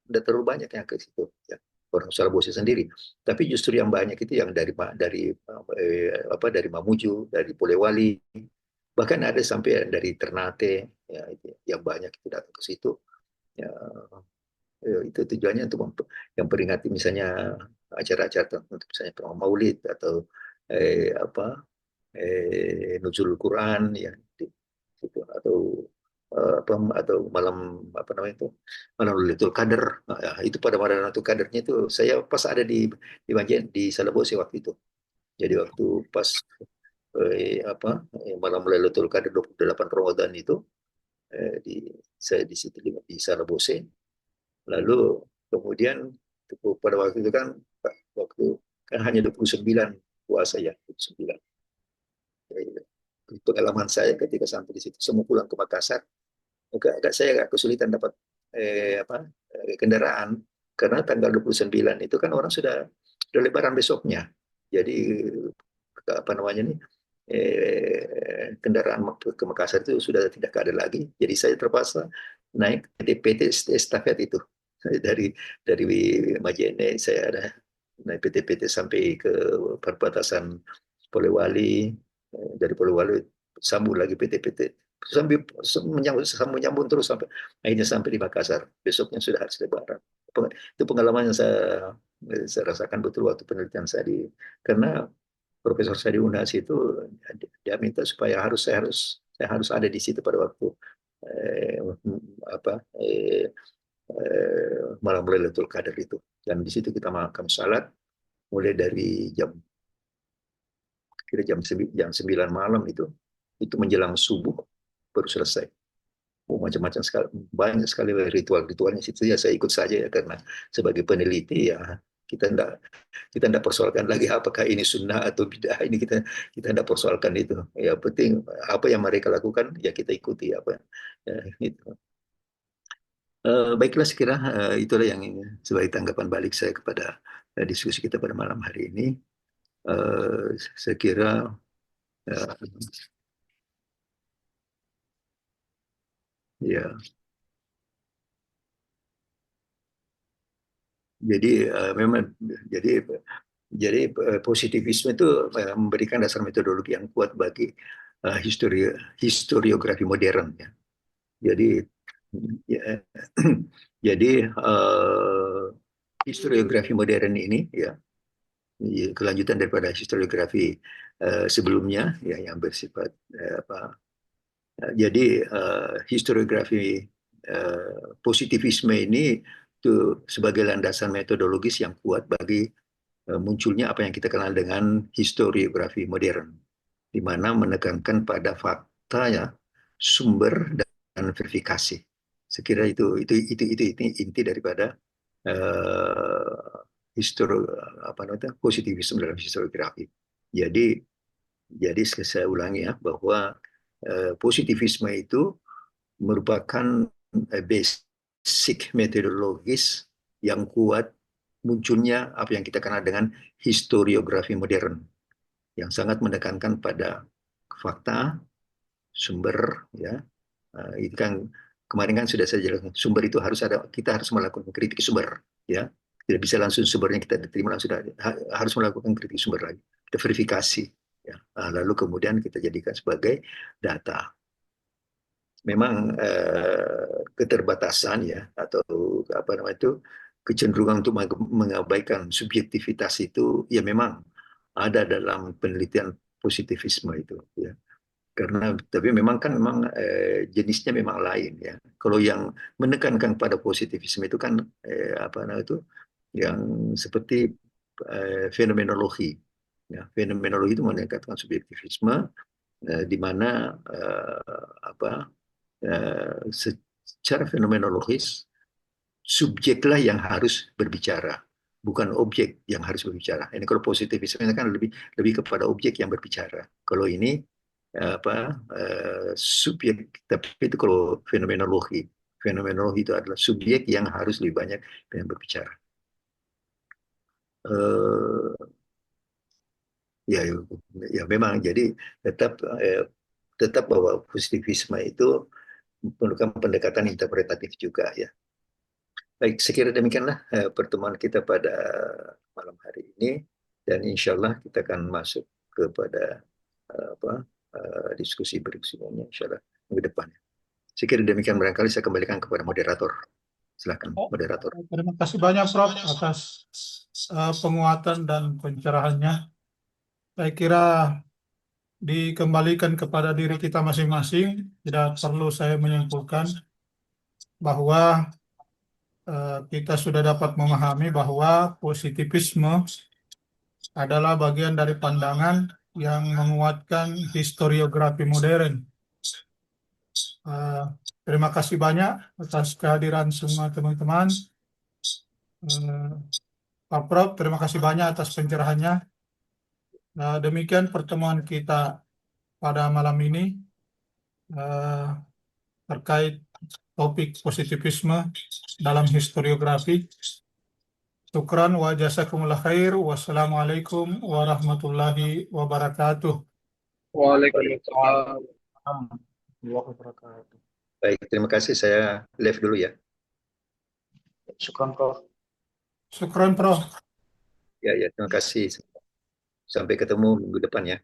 [SPEAKER 2] tidak terlalu banyak yang ke situ ya, orang Sulawesi sendiri, tapi justru yang banyak itu yang dari Mamuju, dari Polewali, bahkan ada sampai dari Ternate ya, yang banyak itu datang ke situ ya, itu tujuannya untuk yang peringati misalnya acara-acara untuk misalnya Maulid atau Nuzul Quran ya gitu, atau malam namanya itu malam Lailatul Qadar. Nah, itu pada malam Lailatul Qadarnya itu saya pas ada di Salabose waktu itu. Jadi waktu pas malam Lailatul Qadar 28 Ramadan itu saya di situ di Salabose. Lalu kemudian pada waktu itu kan hanya 29 puasa ya, 29. Pengalaman saya ketika sampai di situ, semua pulang ke Makassar, saya agak kesulitan dapat kendaraan karena tanggal 29 itu kan orang sudah lebaran besoknya. Jadi kendaraan ke Makassar itu sudah tidak ada lagi. Jadi saya terpaksa naik PT estafet itu dari Majene, saya ada naik PT sampai ke perbatasan Polewali, dari Polewali sambung lagi PT sambil menyambung terus sampai akhirnya sampai di Makassar. Besoknya sudah harus lebaran. Itu pengalaman yang saya rasakan betul waktu penelitian saya karena profesor saya di UNAS itu dia minta supaya saya harus ada di situ pada waktu malam Lailatul Qadar itu, dan di situ kita makan salat mulai dari jam 9 malam itu menjelang subuh baru selesai. Macam-macam sekali, banyak sekali ritual-ritualnya situ ya, saya ikut saja ya karena sebagai peneliti ya kita tidak persoalkan lagi apakah ini sunnah atau bidah, ini kita tidak persoalkan itu. Ya penting apa yang mereka lakukan ya kita ikuti apa ya, itu. Baiklah, sekira itulah yang sebagai tanggapan balik saya kepada diskusi kita pada malam hari ini. Saya kira ya, jadi memang positivisme itu memberikan dasar metodologi yang kuat bagi historiografi modern ya. Jadi ya, jadi historiografi modern ini ya kelanjutan daripada historiografi sebelumnya ya yang bersifat jadi historiografi positivisme ini itu sebagai landasan metodologis yang kuat bagi munculnya apa yang kita kenal dengan historiografi modern, di mana menekankan pada fakta ya, sumber dan verifikasi. Sekira itu inti daripada uh, positivisme dalam historiografi. Jadi saya ulangi ya, bahwa positivisme itu merupakan basic metodologis yang kuat munculnya apa yang kita kenal dengan historiografi modern, yang sangat menekankan pada fakta, sumber, ya. Itu kan kemarin kan sudah saya jelaskan, sumber itu kita harus melakukan kritik sumber, ya. Tidak bisa langsung sumbernya kita terima langsung, harus melakukan kritik sumber lagi, kita verifikasi, ya. Lalu kemudian kita jadikan sebagai data. Memang keterbatasan ya, atau apa namanya itu, kecenderungan untuk mengabaikan subjektivitas itu ya memang ada dalam penelitian positivisme itu, ya. Tapi memang jenisnya memang lain, ya. Kalau yang menekankan pada positivisme itu kan apa namanya itu, yang seperti fenomenologi, ya. Fenomenologi itu menekankan subjektivisme, di mana secara fenomenologis subjeklah yang harus berbicara, bukan objek yang harus berbicara. Ini kalau positivisme kan lebih kepada objek yang berbicara. Kalau ini subjek, tapi itu kalau fenomenologi itu adalah subjek yang harus lebih banyak yang berbicara. Ya memang jadi tetap bahwa positivisme itu memerlukan pendekatan interpretatif juga, ya. Baik, sekira demikianlah pertemuan kita pada malam hari ini, dan insya Allah kita akan masuk kepada diskusi berikutnya insya Allah minggu depan. Sekira demikian, barangkali saya kembalikan kepada moderator. Silakan, moderator.
[SPEAKER 1] Terima kasih banyak Prof atas penguatan dan pencerahannya. Saya kira dikembalikan kepada diri kita masing-masing. Tidak perlu saya menyimpulkan bahwa kita sudah dapat memahami bahwa positivisme adalah bagian dari pandangan yang menguatkan historiografi modern. Terima kasih banyak atas kehadiran semua teman-teman. Pak Prof, terima kasih banyak atas pencerahannya. Demikian pertemuan kita pada malam ini terkait topik positivisme dalam historiografi. Syukran wa jazakumullah khair. Wassalamualaikum warahmatullahi wabarakatuh.
[SPEAKER 5] Waalaikumsalam.
[SPEAKER 3] Warahmatullahi wabarakatuh.
[SPEAKER 2] Baik, terima kasih. Saya live dulu ya.
[SPEAKER 3] Syukran, Prof.
[SPEAKER 1] Syukran, Prof.
[SPEAKER 2] Ya, terima kasih. Sampai ketemu minggu depan ya.